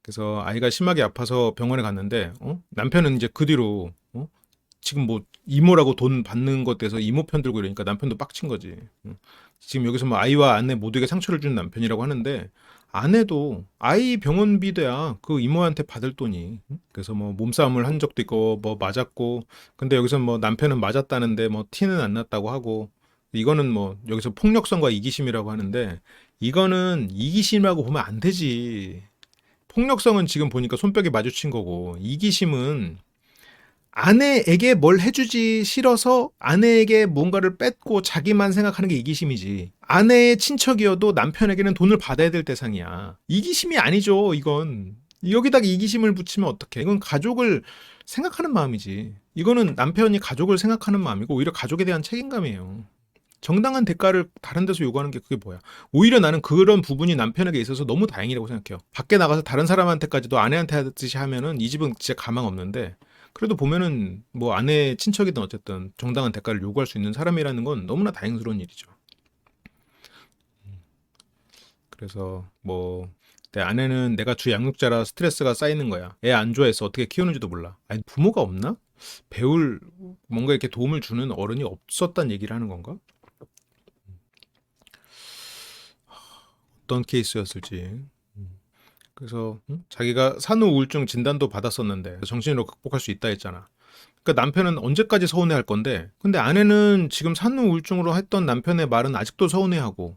그래서 아이가 심하게 아파서 병원에 갔는데 남편은 이제 그 뒤로 지금 뭐 이모라고 돈 받는 것 대해서 이모 편 들고 이러니까 남편도 빡친 거지. 지금 여기서 뭐 아이와 아내 모두에게 상처를 주는 남편이라고 하는데 아내도 아이 병원비 돼야 그 이모한테 받을 돈이. 그래서 뭐 몸싸움을 한 적도 있고 뭐 맞았고 근데 여기서 뭐 남편은 맞았다는데 뭐 티는 안 났다고 하고 이거는 뭐 여기서 폭력성과 이기심이라고 하는데 이거는 이기심이라고 보면 안 되지. 폭력성은 지금 보니까 손뼉이 마주친 거고 이기심은 아내에게 뭘 해주지 싫어서 아내에게 뭔가를 뺏고 자기만 생각하는 게 이기심이지. 아내의 친척이어도 남편에게는 돈을 받아야 될 대상이야. 이기심이 아니죠, 이건. 여기다가 이기심을 붙이면 어떡해. 이건 가족을 생각하는 마음이지. 이거는 남편이 가족을 생각하는 마음이고 오히려 가족에 대한 책임감이에요. 정당한 대가를 다른 데서 요구하는 게 그게 뭐야. 오히려 나는 그런 부분이 남편에게 있어서 너무 다행이라고 생각해요. 밖에 나가서 다른 사람한테까지도 아내한테 하듯이 하면은 이 집은 진짜 가망 없는데 그래도 보면은 뭐 아내 친척이든 어쨌든 정당한 대가를 요구할 수 있는 사람이라는 건 너무나 다행스러운 일이죠. 그래서 뭐 내 아내는 내가 주 양육자라 스트레스가 쌓이는 거야. 애 안 좋아해서 어떻게 키우는지도 몰라. 아니 부모가 없나? 배울 뭔가 이렇게 도움을 주는 어른이 없었단 얘기를 하는 건가? 어떤 케이스였을지. 그래서 자기가 산후 우울증 진단도 받았었는데 정신으로 극복할 수 있다 했잖아. 그러니까 남편은 언제까지 서운해할 건데 근데 아내는 지금 산후 우울증으로 했던 남편의 말은 아직도 서운해하고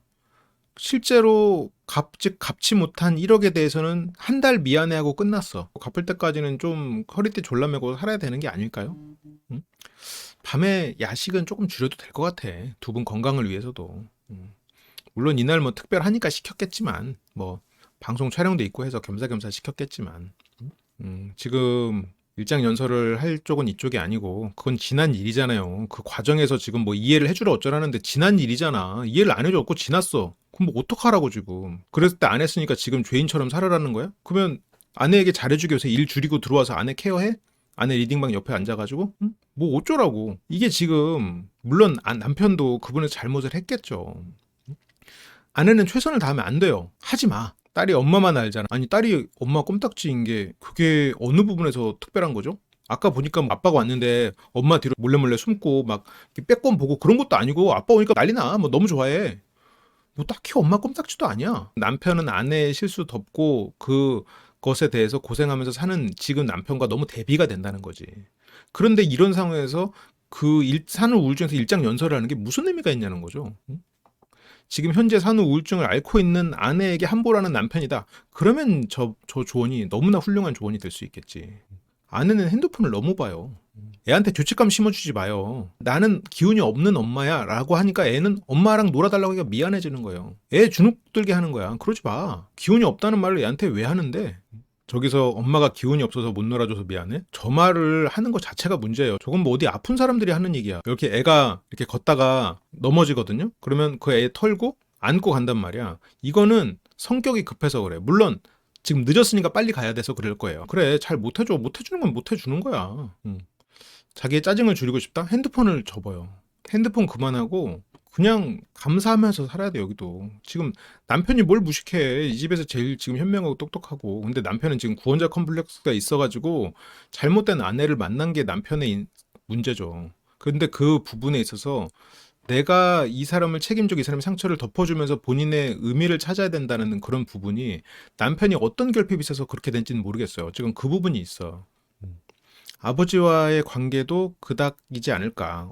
실제로 갚지 못한 1억에 대해서는 한 달 미안해하고 끝났어. 갚을 때까지는 좀 허리띠 졸라매고 살아야 되는 게 아닐까요? 응? 밤에 야식은 조금 줄여도 될 것 같아. 두 분 건강을 위해서도. 물론 이날 뭐 특별하니까 시켰겠지만 뭐 방송 촬영도 있고 해서 겸사겸사 시켰겠지만 지금 일장 연설을 할 쪽은 이쪽이 아니고 그건 지난 일이잖아요. 그 과정에서 지금 뭐 이해를 해주라 어쩌라는데 지난 일이잖아. 이해를 안 해줬고 지났어. 그럼 뭐 어떡하라고 지금. 그랬을 때 안 했으니까 지금 죄인처럼 살아라는 거야? 그러면 아내에게 잘해주기 위해서 일 줄이고 들어와서 아내 케어해? 아내 리딩방 옆에 앉아가지고? 뭐 어쩌라고. 이게 지금 물론 남편도 그분의 잘못을 했겠죠. 아내는 최선을 다하면 안 돼요. 하지 마. 딸이 엄마만 알잖아. 아니 딸이 엄마 껌딱지인 게 그게 어느 부분에서 특별한 거죠? 아까 보니까 뭐 아빠가 왔는데 엄마 뒤로 몰래 숨고 막 빼꼼 보고 그런 것도 아니고 아빠 오니까 난리나. 뭐 너무 좋아해. 뭐 딱히 엄마 껌딱지도 아니야. 남편은 아내의 실수 덮고 그것에 대해서 고생하면서 사는 지금 남편과 너무 대비가 된다는 거지. 그런데 이런 상황에서 산후 우울증에서 일장 연설을 하는 게 무슨 의미가 있냐는 거죠. 지금 현재 산후 우울증을 앓고 있는 아내에게 함보라는 남편이다. 그러면 저 조언이 너무나 훌륭한 조언이 될 수 있겠지. 아내는 핸드폰을 너무 봐요. 애한테 죄책감 심어주지 마요. 나는 기운이 없는 엄마야 라고 하니까 애는 엄마랑 놀아달라고 하기가 미안해지는 거예요. 애 주눅 들게 하는 거야. 그러지 마. 기운이 없다는 말을 애한테 왜 하는데? 저기서 엄마가 기운이 없어서 못 놀아줘서 미안해? 저 말을 하는 것 자체가 문제예요. 저건 뭐 어디 아픈 사람들이 하는 얘기야. 이렇게 애가 이렇게 걷다가 넘어지거든요? 그러면 그 애 털고 안고 간단 말이야. 이거는 성격이 급해서 그래. 물론 지금 늦었으니까 빨리 가야 돼서 그럴 거예요. 그래, 잘 못해줘. 못해주는 건 못해주는 거야. 자기의 짜증을 줄이고 싶다? 핸드폰을 접어요. 핸드폰 그만하고 그냥 감사하면서 살아야 돼. 여기도 지금 남편이 뭘 무식해. 이 집에서 제일 지금 현명하고 똑똑하고 근데 남편은 지금 구원자 컴플렉스가 있어가지고 잘못된 아내를 만난 게 남편의 문제죠. 근데 그 부분에 있어서 내가 이 사람을 책임지고 이 사람의 상처를 덮어주면서 본인의 의미를 찾아야 된다는 그런 부분이 남편이 어떤 결핍이 있어서 그렇게 된지는 모르겠어요. 지금 그 부분이 있어. 아버지와의 관계도 그닥이지 않을까.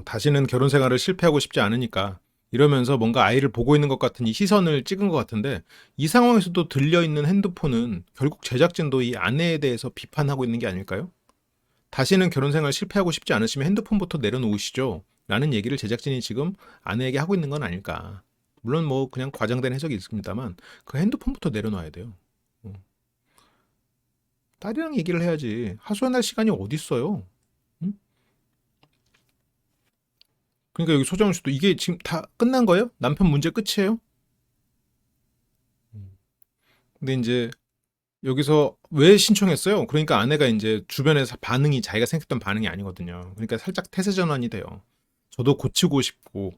다시는 결혼 생활을 실패하고 싶지 않으니까 이러면서 뭔가 아이를 보고 있는 것 같은 이 시선을 찍은 것 같은데, 이 상황에서도 들려있는 핸드폰은 결국 제작진도 이 아내에 대해서 비판하고 있는 게 아닐까요? 다시는 결혼 생활 실패하고 싶지 않으시면 핸드폰부터 내려놓으시죠. 라는 얘기를 제작진이 지금 아내에게 하고 있는 건 아닐까. 물론 뭐 그냥 과장된 해석이 있습니다만 그 핸드폰부터 내려놔야 돼요. 어. 딸이랑 얘기를 해야지. 하소연할 시간이 어디 있어요? 응? 그러니까 여기 소정훈 씨도 이게 지금 다 끝난 거예요? 남편 문제 끝이에요? 음. 근데 이제 여기서 왜 신청했어요? 그러니까 아내가 이제 주변에서 반응이 자기가 생각했던 반응이 아니거든요. 그러니까 살짝 태세 전환이 돼요. 저도 고치고 싶고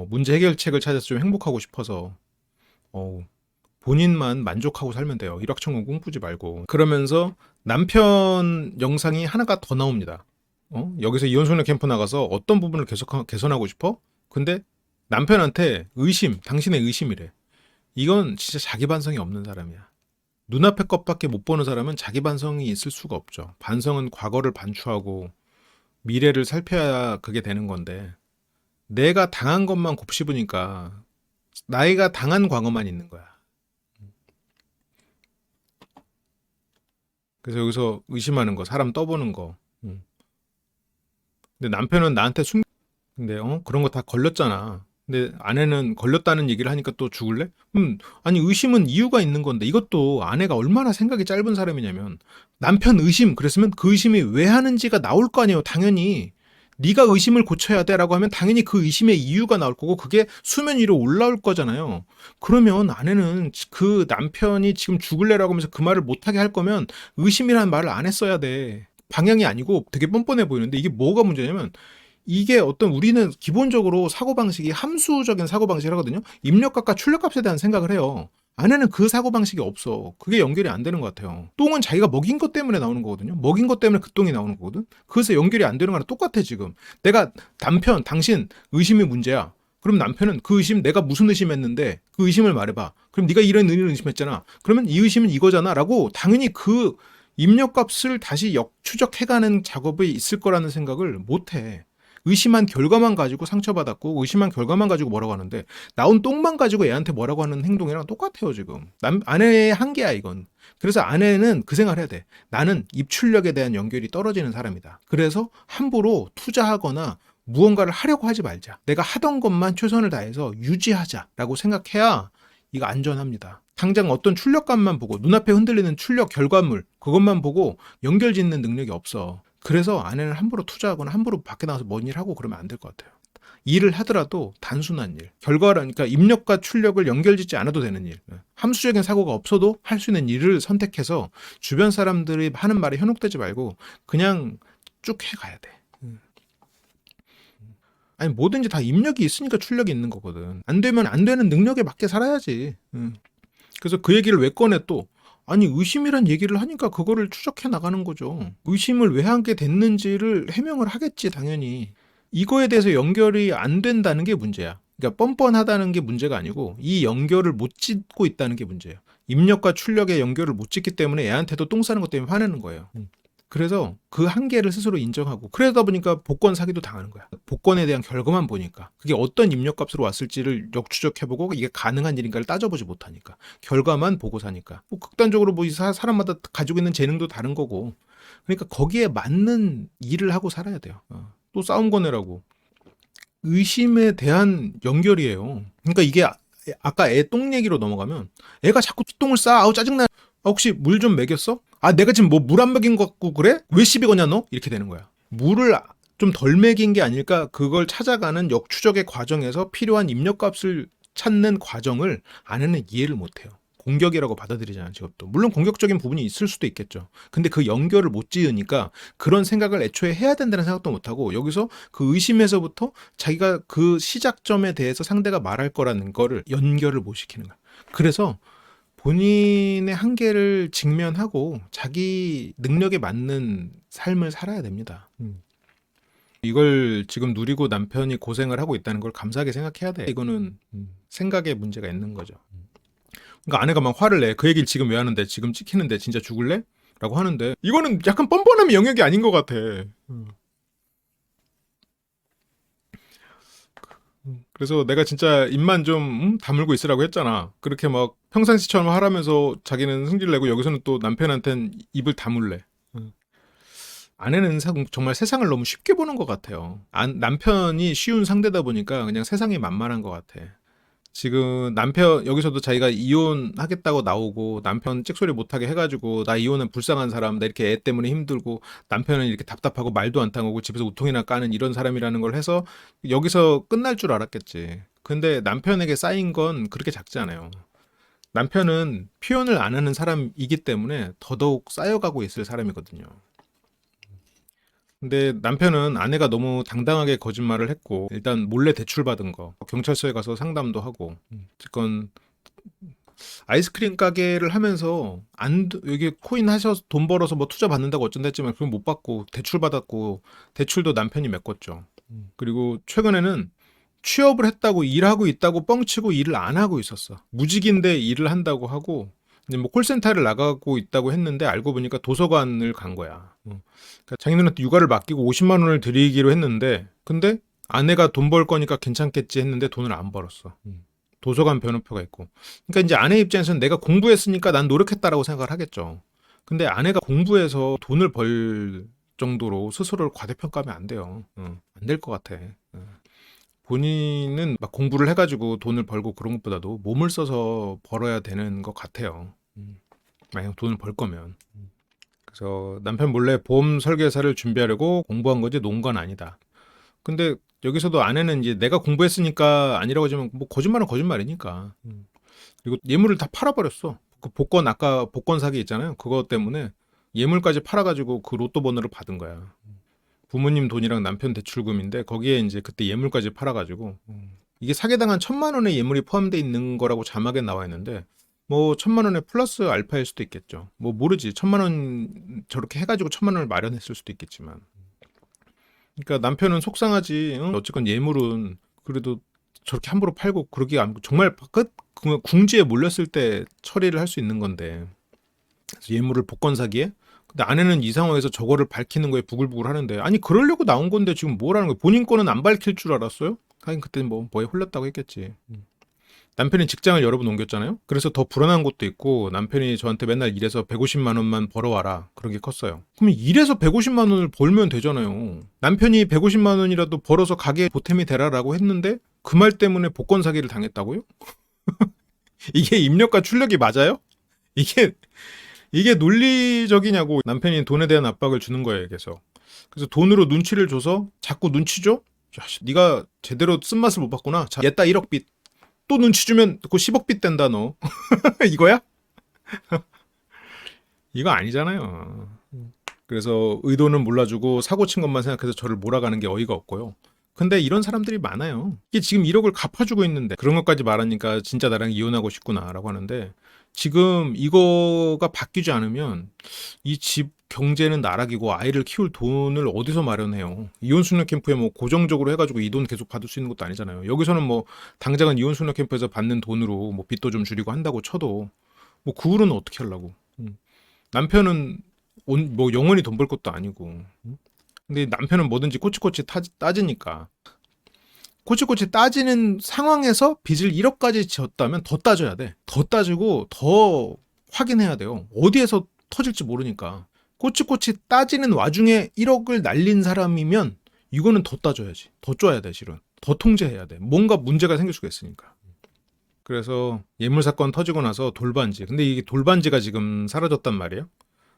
문제 해결책을 찾아서 좀 행복하고 싶어서 어, 본인만 만족하고 살면 돼요. 일확천금 꿈꾸지 말고. 그러면서 남편 영상이 하나가 더 나옵니다. 여기서 이혼소년 캠프 나가서 어떤 부분을 계속 개선하고 싶어? 근데 남편한테 의심, 당신의 의심이래. 이건 진짜 자기 반성이 없는 사람이야. 눈앞의 것밖에 못 보는 사람은 자기 반성이 있을 수가 없죠. 반성은 과거를 반추하고 미래를 살펴야 그게 되는 건데, 내가 당한 것만 곱씹으니까 나이가 당한 과거만 있는 거야. 그래서 여기서 의심하는 거, 사람 떠보는 거. 근데 남편은 나한테 근데 그런 거 다 걸렸잖아. 근데 아내는 걸렸다는 얘기를 하니까 또 죽을래? 아니 의심은 이유가 있는 건데, 이것도 아내가 얼마나 생각이 짧은 사람이냐면, 남편 의심 그랬으면 그 의심이 왜 하는지가 나올 거 아니에요. 당연히 네가 의심을 고쳐야 돼라고 하면 당연히 그 의심의 이유가 나올 거고 그게 수면 위로 올라올 거잖아요. 그러면 아내는 그 남편이 지금 죽을래라고 하면서 그 말을 못하게 할 거면 의심이라는 말을 안 했어야 돼. 방향이 아니고 되게 뻔뻔해 보이는데, 이게 뭐가 문제냐면, 이게 어떤 우리는 기본적으로 사고방식이 함수적인 사고방식을 하거든요. 입력값과 출력값에 대한 생각을 해요. 아내는 그 사고방식이 없어. 그게 연결이 안 되는 것 같아요. 똥은 자기가 먹인 것 때문에 나오는 거거든요. 먹인 것 때문에 그 똥이 나오는 거거든. 그래서 연결이 안 되는 거랑 똑같아 지금. 내가 남편, 당신 의심이 문제야. 그럼 남편은 그 의심 내가 무슨 의심했는데 그 의심을 말해봐. 그럼 네가 이런 의심했잖아. 그러면 이 의심은 이거잖아 라고 당연히 그 입력값을 다시 역추적해가는 작업이 있을 거라는 생각을 못해. 의심한 결과만 가지고 상처받았고 의심한 결과만 가지고 뭐라고 하는데, 나온 똥만 가지고 애한테 뭐라고 하는 행동이랑 똑같아요 지금. 아내의 한계야 이건. 그래서 아내는 그 생각을 해야 돼. 나는 입출력에 대한 연결이 떨어지는 사람이다. 그래서 함부로 투자하거나 무언가를 하려고 하지 말자. 내가 하던 것만 최선을 다해서 유지하자라고 생각해야 이거 안전합니다. 당장 어떤 출력값만 보고 눈앞에 흔들리는 출력 결과물 그것만 보고 연결 짓는 능력이 없어. 그래서 아내는 함부로 투자하거나 함부로 밖에 나가서 뭔 일 하고 그러면 안 될 것 같아요. 일을 하더라도 단순한 일, 결과라니까 입력과 출력을 연결짓지 않아도 되는 일, 함수적인 사고가 없어도 할 수 있는 일을 선택해서 주변 사람들이 하는 말에 현혹되지 말고 그냥 쭉 해가야 돼. 아니 뭐든지 다 입력이 있으니까 출력이 있는 거거든. 안 되면 안 되는 능력에 맞게 살아야지. 그래서 그 얘기를 왜 꺼내 또? 아니 의심이란 얘기를 하니까 그거를 추적해 나가는 거죠. 의심을 왜 하게 됐는지를 해명을 하겠지 당연히. 이거에 대해서 연결이 안 된다는 게 문제야. 그러니까 뻔뻔하다는 게 문제가 아니고 이 연결을 못 짓고 있다는 게 문제예요. 입력과 출력의 연결을 못 짓기 때문에 애한테도 똥 싸는 것 때문에 화내는 거예요. 그래서 그 한계를 스스로 인정하고, 그러다 보니까 복권 사기도 당하는 거야. 복권에 대한 결과만 보니까 그게 어떤 입력값으로 왔을지를 역추적해보고 이게 가능한 일인가를 따져보지 못하니까 결과만 보고 사니까 뭐 극단적으로 뭐 사람마다 가지고 있는 재능도 다른 거고, 그러니까 거기에 맞는 일을 하고 살아야 돼요. 또 싸움 거네라고 의심에 대한 연결이에요. 그러니까 이게 아까 애 똥 얘기로 넘어가면, 애가 자꾸 똥을 싸. 아우 짜증나. 혹시 물 좀 먹였어? 아 내가 지금 뭐 물 안 먹인 것 같고 그래? 왜 시비 거냐 너? 이렇게 되는 거야. 물을 좀 덜 먹인 게 아닐까? 그걸 찾아가는 역추적의 과정에서 필요한 입력값을 찾는 과정을 아내는 이해를 못해요. 공격이라고 받아들이잖아요 직업도. 물론 공격적인 부분이 있을 수도 있겠죠. 근데 그 연결을 못 지으니까 그런 생각을 애초에 해야 된다는 생각도 못하고, 여기서 그 의심에서부터 자기가 그 시작점에 대해서 상대가 말할 거라는 거를 연결을 못 시키는 거야. 그래서 본인의 한계를 직면하고 자기 능력에 맞는 삶을 살아야 됩니다. 이걸 지금 누리고 남편이 고생을 하고 있다는 걸 감사하게 생각해야 돼. 이거는 생각에 문제가 있는 거죠. 그러니까 아내가 막 화를 내. 그 얘기를 지금 왜 하는데? 지금 찍히는데 진짜 죽을래? 라고 하는데, 이거는 약간 뻔뻔함의 영역이 아닌 것 같아. 그래서 내가 진짜 입만 좀 다물고 있으라고 했잖아. 그렇게 막 평상시처럼 하라면서 자기는 승질 내고 여기서는 또 남편한테는 입을 다물래. 아내는 정말 세상을 너무 쉽게 보는 것 같아요. 남편이 쉬운 상대다 보니까 그냥 세상이 만만한 것 같아. 지금 남편 여기서도 자기가 이혼하겠다고 나오고 남편 찍소리 못하게 해가지고 나 이혼은 불쌍한 사람, 나 이렇게 애 때문에 힘들고 남편은 이렇게 답답하고 말도 안 통하고 집에서 우통이나 까는 이런 사람이라는 걸 해서 여기서 끝날 줄 알았겠지. 근데 남편에게 쌓인 건 그렇게 작지 않아요. 남편은 표현을 안 하는 사람이기 때문에 더더욱 쌓여가고 있을 사람이거든요. 근데 남편은 아내가 너무 당당하게 거짓말을 했고 일단 몰래 대출받은 거 경찰서에 가서 상담도 하고 어쨌건 아이스크림 가게를 하면서 여기 코인 하셔서 돈 벌어서 뭐 투자 받는다고 어쩐다 했지만 그건 못 받고 대출 받았고 대출도 남편이 메꿨죠. 그리고 최근에는 취업을 했다고 일하고 있다고 뻥치고 일을 안 하고 있었어. 무직인데 일을 한다고 하고 이제 뭐 콜센터를 나가고 있다고 했는데 알고 보니까 도서관을 간 거야. 그러니까 자기들한테 육아를 맡기고 50만 원을 드리기로 했는데 근데 아내가 돈 벌 거니까 괜찮겠지 했는데 돈을 안 벌었어. 도서관 변호표가 있고. 그러니까 이제 아내 입장에서는 내가 공부했으니까 난 노력했다라고 생각을 하겠죠. 근데 아내가 공부해서 돈을 벌 정도로 스스로를 과대평가하면 안 돼요. 안 될 것 같아. 본인은 막 공부를 해가지고 돈을 벌고 그런 것보다도 몸을 써서 벌어야 되는 것 같아요. 만약 돈을 벌 거면. 그래서 남편 몰래 보험 설계사를 준비하려고 공부한 거지 논 건 아니다. 근데 여기서도 아내는 이제 내가 공부했으니까 아니라고 하지만 뭐 거짓말은 거짓말이니까. 그리고 예물을 다 팔아버렸어. 그 복권 아까 복권 사기 있잖아요. 그거 때문에 예물까지 팔아가지고 그 로또 번호를 받은 거야. 부모님 돈이랑 남편 대출금인데 거기에 이제 그때 예물까지 팔아가지고 이게 사기당한 1,000만 원의 예물이 포함되어 있는 거라고 자막에 나와 있는데 뭐 1,000만 원의 플러스 알파일 수도 있겠죠. 뭐 모르지. 1,000만 원 저렇게 해가지고 1,000만 원을 마련했을 수도 있겠지만. 그러니까 남편은 속상하지. 응? 어쨌건 예물은 그래도 저렇게 함부로 팔고 그러기 안 정말 궁지에 몰렸을 때 처리를 할 수 있는 건데 그래서 예물을 복권 사기에 근데 아내는 이 상황에서 저거를 밝히는 거에 부글부글 하는데 아니 그러려고 나온 건데 지금 뭐라는 거예요? 본인 거는 안 밝힐 줄 알았어요? 하긴 그때 뭐에 홀렸다고 했겠지. 남편이 직장을 여러 번 옮겼잖아요. 그래서 더 불안한 것도 있고 남편이 저한테 맨날 일해서 150만 원만 벌어와라 그런 게 컸어요. 그럼 일해서 150만 원을 벌면 되잖아요. 남편이 150만 원이라도 벌어서 가게에 보탬이 되라라고 했는데 그 말 때문에 복권 사기를 당했다고요? 이게 입력과 출력이 맞아요? 이게 논리적이냐고. 남편이 돈에 대한 압박을 주는 거예요 계속. 그래서 돈으로 눈치를 줘서 자꾸 눈치 줘? 야, 네가 제대로 쓴맛을 못 봤구나. 자, 얘따 1억 빚. 또 눈치 주면 그 10억 빚 된다 너. 이거야? 이거 아니잖아요. 그래서 의도는 몰라주고 사고 친 것만 생각해서 저를 몰아가는 게 어이가 없고요. 근데 이런 사람들이 많아요. 이게 지금 1억을 갚아주고 있는데 그런 것까지 말하니까 진짜 나랑 이혼하고 싶구나라고 하는데 지금 이거가 바뀌지 않으면 이 집 경제는 나락이고 아이를 키울 돈을 어디서 마련해요. 이혼수녀 캠프에 뭐 고정적으로 해가지고 이 돈 계속 받을 수 있는 것도 아니잖아요. 여기서는 뭐 당장은 이혼수녀 캠프에서 받는 돈으로 뭐 빚도 좀 줄이고 한다고 쳐도 뭐 그 후로는 어떻게 하려고. 남편은 뭐 영원히 돈 벌 것도 아니고. 근데 남편은 뭐든지 꼬치꼬치 따지니까. 꼬치꼬치 따지는 상황에서 빚을 1억까지 지었다면 더 따져야 돼. 더 따지고 더 확인해야 돼요. 어디에서 터질지 모르니까. 꼬치꼬치 따지는 와중에 1억을 날린 사람이면 이거는 더 따져야지. 더 쪼야 돼 실은. 더 통제해야 돼. 뭔가 문제가 생길 수가 있으니까. 그래서 예물 사건 터지고 나서 돌반지. 근데 이게 돌반지가 지금 사라졌단 말이에요.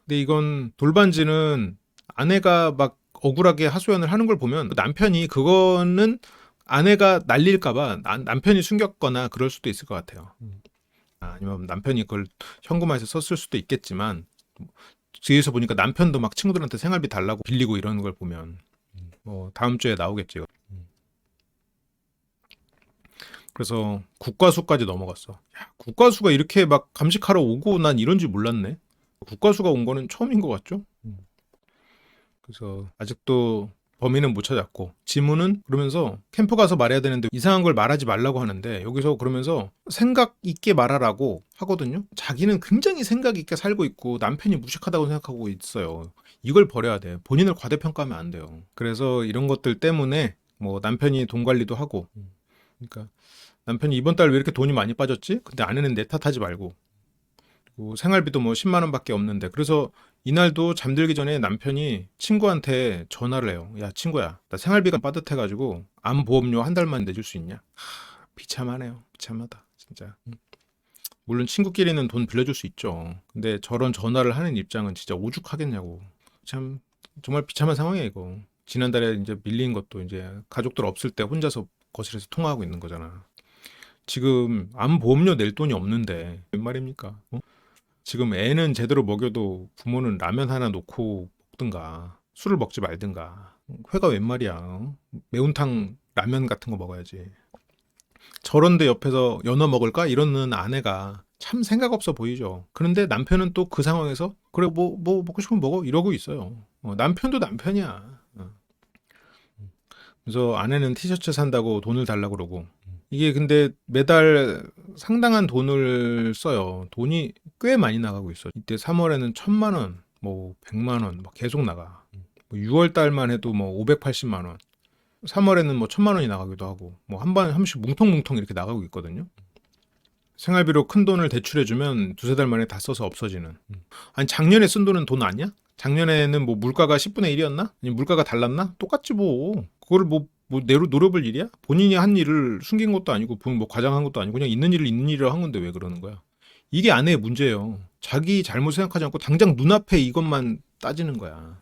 근데 이건 돌반지는 아내가 막 억울하게 하소연을 하는 걸 보면 남편이 그거는 아내가 날릴까봐 남편이 숨겼거나 그럴 수도 있을 것 같아요. 아니면 남편이 그걸 현금화해서 썼을 수도 있겠지만 뒤에서 보니까 남편도 막 친구들한테 생활비 달라고 빌리고 이러는 걸 보면 뭐 다음 주에 나오겠지. 그래서 국과수까지 넘어갔어. 야, 국과수가 이렇게 막 감식하러 오고 난 이런 줄 몰랐네. 국과수가 온 거는 처음인 것 같죠? 그래서 아직도 범인은 못 찾았고 지문은 그러면서 캠프 가서 말해야 되는데 이상한 걸 말하지 말라고 하는데 여기서 그러면서 생각 있게 말하라고 하거든요. 자기는 굉장히 생각 있게 살고 있고 남편이 무식하다고 생각하고 있어요. 이걸 버려야 돼. 본인을 과대평가하면 안 돼요. 그래서 이런 것들 때문에 뭐 남편이 돈 관리도 하고 그러니까 남편이 이번 달 왜 이렇게 돈이 많이 빠졌지? 근데 아내는 내 탓하지 말고. 그리고 생활비도 뭐 10만 원밖에 없는데. 그래서 이날도 잠들기 전에 남편이 친구한테 전화를 해요. 야, 친구야. 나 생활비가 빠듯해가지고 암보험료 한 달만 내줄 수 있냐? 비참하네요. 비참하다. 진짜. 물론 친구끼리는 돈 빌려줄 수 있죠. 근데 저런 전화를 하는 입장은 진짜 오죽하겠냐고. 참 정말 비참한 상황이야 이거. 지난달에 이제 밀린 것도 이제 가족들 없을 때 혼자서 거실에서 통화하고 있는 거잖아. 지금 암보험료 낼 돈이 없는데 웬 말입니까? 어? 지금 애는 제대로 먹여도 부모는 라면 하나 놓고 먹든가 술을 먹지 말든가 회가 웬 말이야. 어? 매운탕 라면 같은 거 먹어야지. 저런데 옆에서 연어 먹을까? 이러는 아내가 참 생각 없어 보이죠. 그런데 남편은 또 그 상황에서 그래 뭐 먹고 싶으면 먹어 이러고 있어요. 남편도 남편이야. 그래서 아내는 티셔츠 산다고 돈을 달라고 그러고 이게 근데 매달 상당한 돈을 써요. 돈이 꽤 많이 나가고 있어. 이때 3월에는 1,000만 원, 뭐 100만 원 막 계속 나가. 6월 달만 해도 뭐 580만 원. 3월에는 뭐 1,000만 원이 나가기도 하고 뭐 한 번씩 뭉텅뭉텅 이렇게 나가고 있거든요. 생활비로 큰 돈을 대출해주면 두세 달 만에 다 써서 없어지는. 아니 작년에 쓴 돈은 돈 아니야? 작년에는 뭐 물가가 10분의 1이었나? 아니 물가가 달랐나? 똑같지 뭐. 그걸 뭐 내로 노려볼 일이야? 본인이 한 일을 숨긴 것도 아니고 뭐 과장한 것도 아니고 그냥 있는 일을 있는 일을 한 건데 왜 그러는 거야? 이게 아내의 문제예요. 자기 잘못 생각하지 않고 당장 눈앞에 이것만 따지는 거야.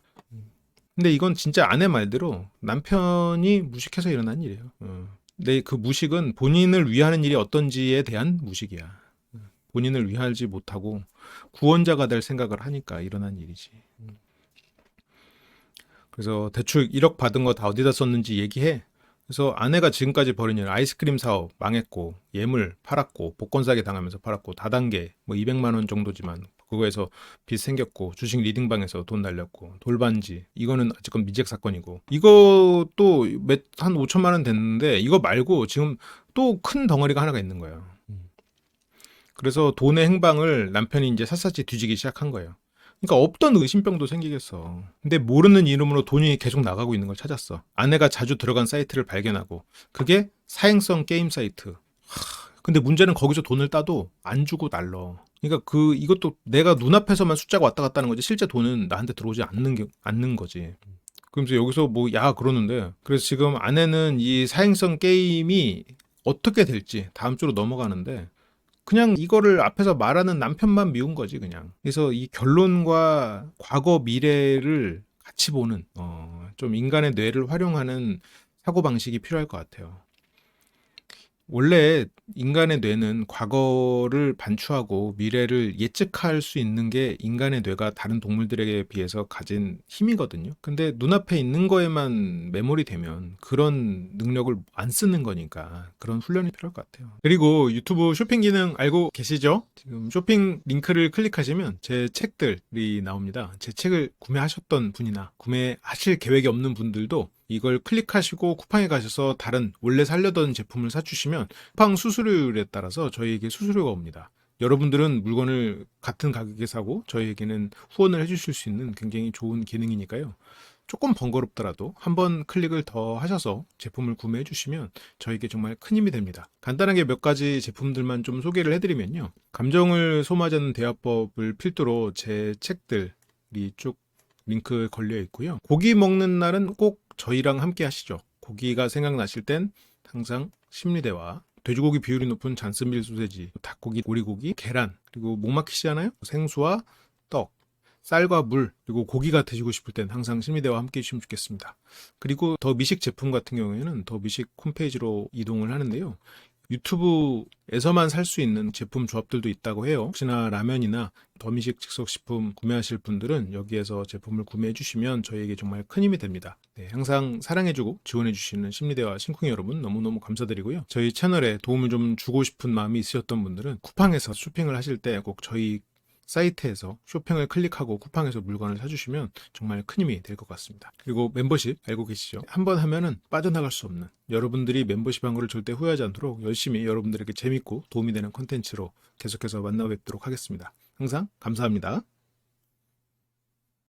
근데 이건 진짜 아내 말대로 남편이 무식해서 일어난 일이에요. 근데 그 무식은 본인을 위하는 일이 어떤지에 대한 무식이야. 본인을 위하지 못하고 구원자가 될 생각을 하니까 일어난 일이지. 그래서 대출 1억 받은 거 다 어디다 썼는지 얘기해. 그래서 아내가 지금까지 벌인 일, 아이스크림 사업 망했고, 예물 팔았고, 복권 사기 당하면서 팔았고, 다단계 뭐 200만 원 정도지만 그거에서 빚 생겼고, 주식 리딩방에서 돈 날렸고, 돌반지 이거는 아직은 미제 사건이고, 이것도 한 5천만 원 됐는데 이거 말고 지금 또 큰 덩어리가 하나가 있는 거예요. 그래서 돈의 행방을 남편이 이제 샅샅이 뒤지기 시작한 거예요. 그러니까 없던 의심병도 생기겠어. 근데 모르는 이름으로 돈이 계속 나가고 있는 걸 찾았어. 아내가 자주 들어간 사이트를 발견하고 그게 사행성 게임 사이트. 근데 문제는 거기서 돈을 따도 안 주고 날러. 그러니까 이것도 내가 눈앞에서만 숫자가 왔다 갔다 하는 거지 실제 돈은 나한테 들어오지 않는 거지. 그러면서 여기서 뭐 야 그러는데 그래서 지금 아내는 이 사행성 게임이 어떻게 될지 다음 주로 넘어가는데 그냥 이거를 앞에서 말하는 남편만 미운 거지 그냥. 그래서 이 결론과 과거 미래를 같이 보는 좀 인간의 뇌를 활용하는 사고방식이 필요할 것 같아요. 원래 인간의 뇌는 과거를 반추하고 미래를 예측할 수 있는 게 인간의 뇌가 다른 동물들에게 비해서 가진 힘이거든요. 근데 눈앞에 있는 거에만 매몰이 되면 그런 능력을 안 쓰는 거니까 그런 훈련이 필요할 것 같아요. 그리고 유튜브 쇼핑 기능 알고 계시죠? 지금 쇼핑 링크를 클릭하시면 제 책들이 나옵니다. 제 책을 구매하셨던 분이나 구매하실 계획이 없는 분들도 이걸 클릭하시고 쿠팡에 가셔서 다른 원래 살려던 제품을 사주시면 쿠팡 수수료율에 따라서 저희에게 수수료가 옵니다. 여러분들은 물건을 같은 가격에 사고 저희에게는 후원을 해주실 수 있는 굉장히 좋은 기능이니까요. 조금 번거롭더라도 한번 클릭을 더 하셔서 제품을 구매해 주시면 저에게 정말 큰 힘이 됩니다. 간단하게 몇 가지 제품들만 좀 소개를 해드리면요. 감정을 소모하지 않는 대화법을 필두로 제 책들이 쭉 링크 걸려 있고요. 고기 먹는 날은 꼭 저희랑 함께 하시죠. 고기가 생각나실 땐 항상 심리대화, 돼지고기 비율이 높은 잔스밀 소세지, 닭고기, 오리고기, 계란, 그리고 목 막히시잖아요. 생수와 떡, 쌀과 물, 그리고 고기가 드시고 싶을 땐 항상 심리대와 함께 해주시면 좋겠습니다. 그리고 더 미식 제품 같은 경우에는 더 미식 홈페이지로 이동을 하는데요. 유튜브에서만 살 수 있는 제품 조합들도 있다고 해요. 혹시나 라면이나 더미식 즉석식품 구매하실 분들은 여기에서 제품을 구매해 주시면 저희에게 정말 큰 힘이 됩니다. 네, 항상 사랑해주고 지원해 주시는 심리대화 심쿵이 여러분 너무너무 감사드리고요. 저희 채널에 도움을 좀 주고 싶은 마음이 있으셨던 분들은 쿠팡에서 쇼핑을 하실 때 꼭 저희 사이트에서 쇼핑을 클릭하고 쿠팡에서 물건을 사주시면 정말 큰 힘이 될 것 같습니다. 그리고 멤버십 알고 계시죠? 한번 하면은 빠져나갈 수 없는 여러분들이 멤버십 한 거를 절대 후회하지 않도록 열심히 여러분들에게 재밌고 도움이 되는 콘텐츠로 계속해서 만나 뵙도록 하겠습니다. 항상 감사합니다.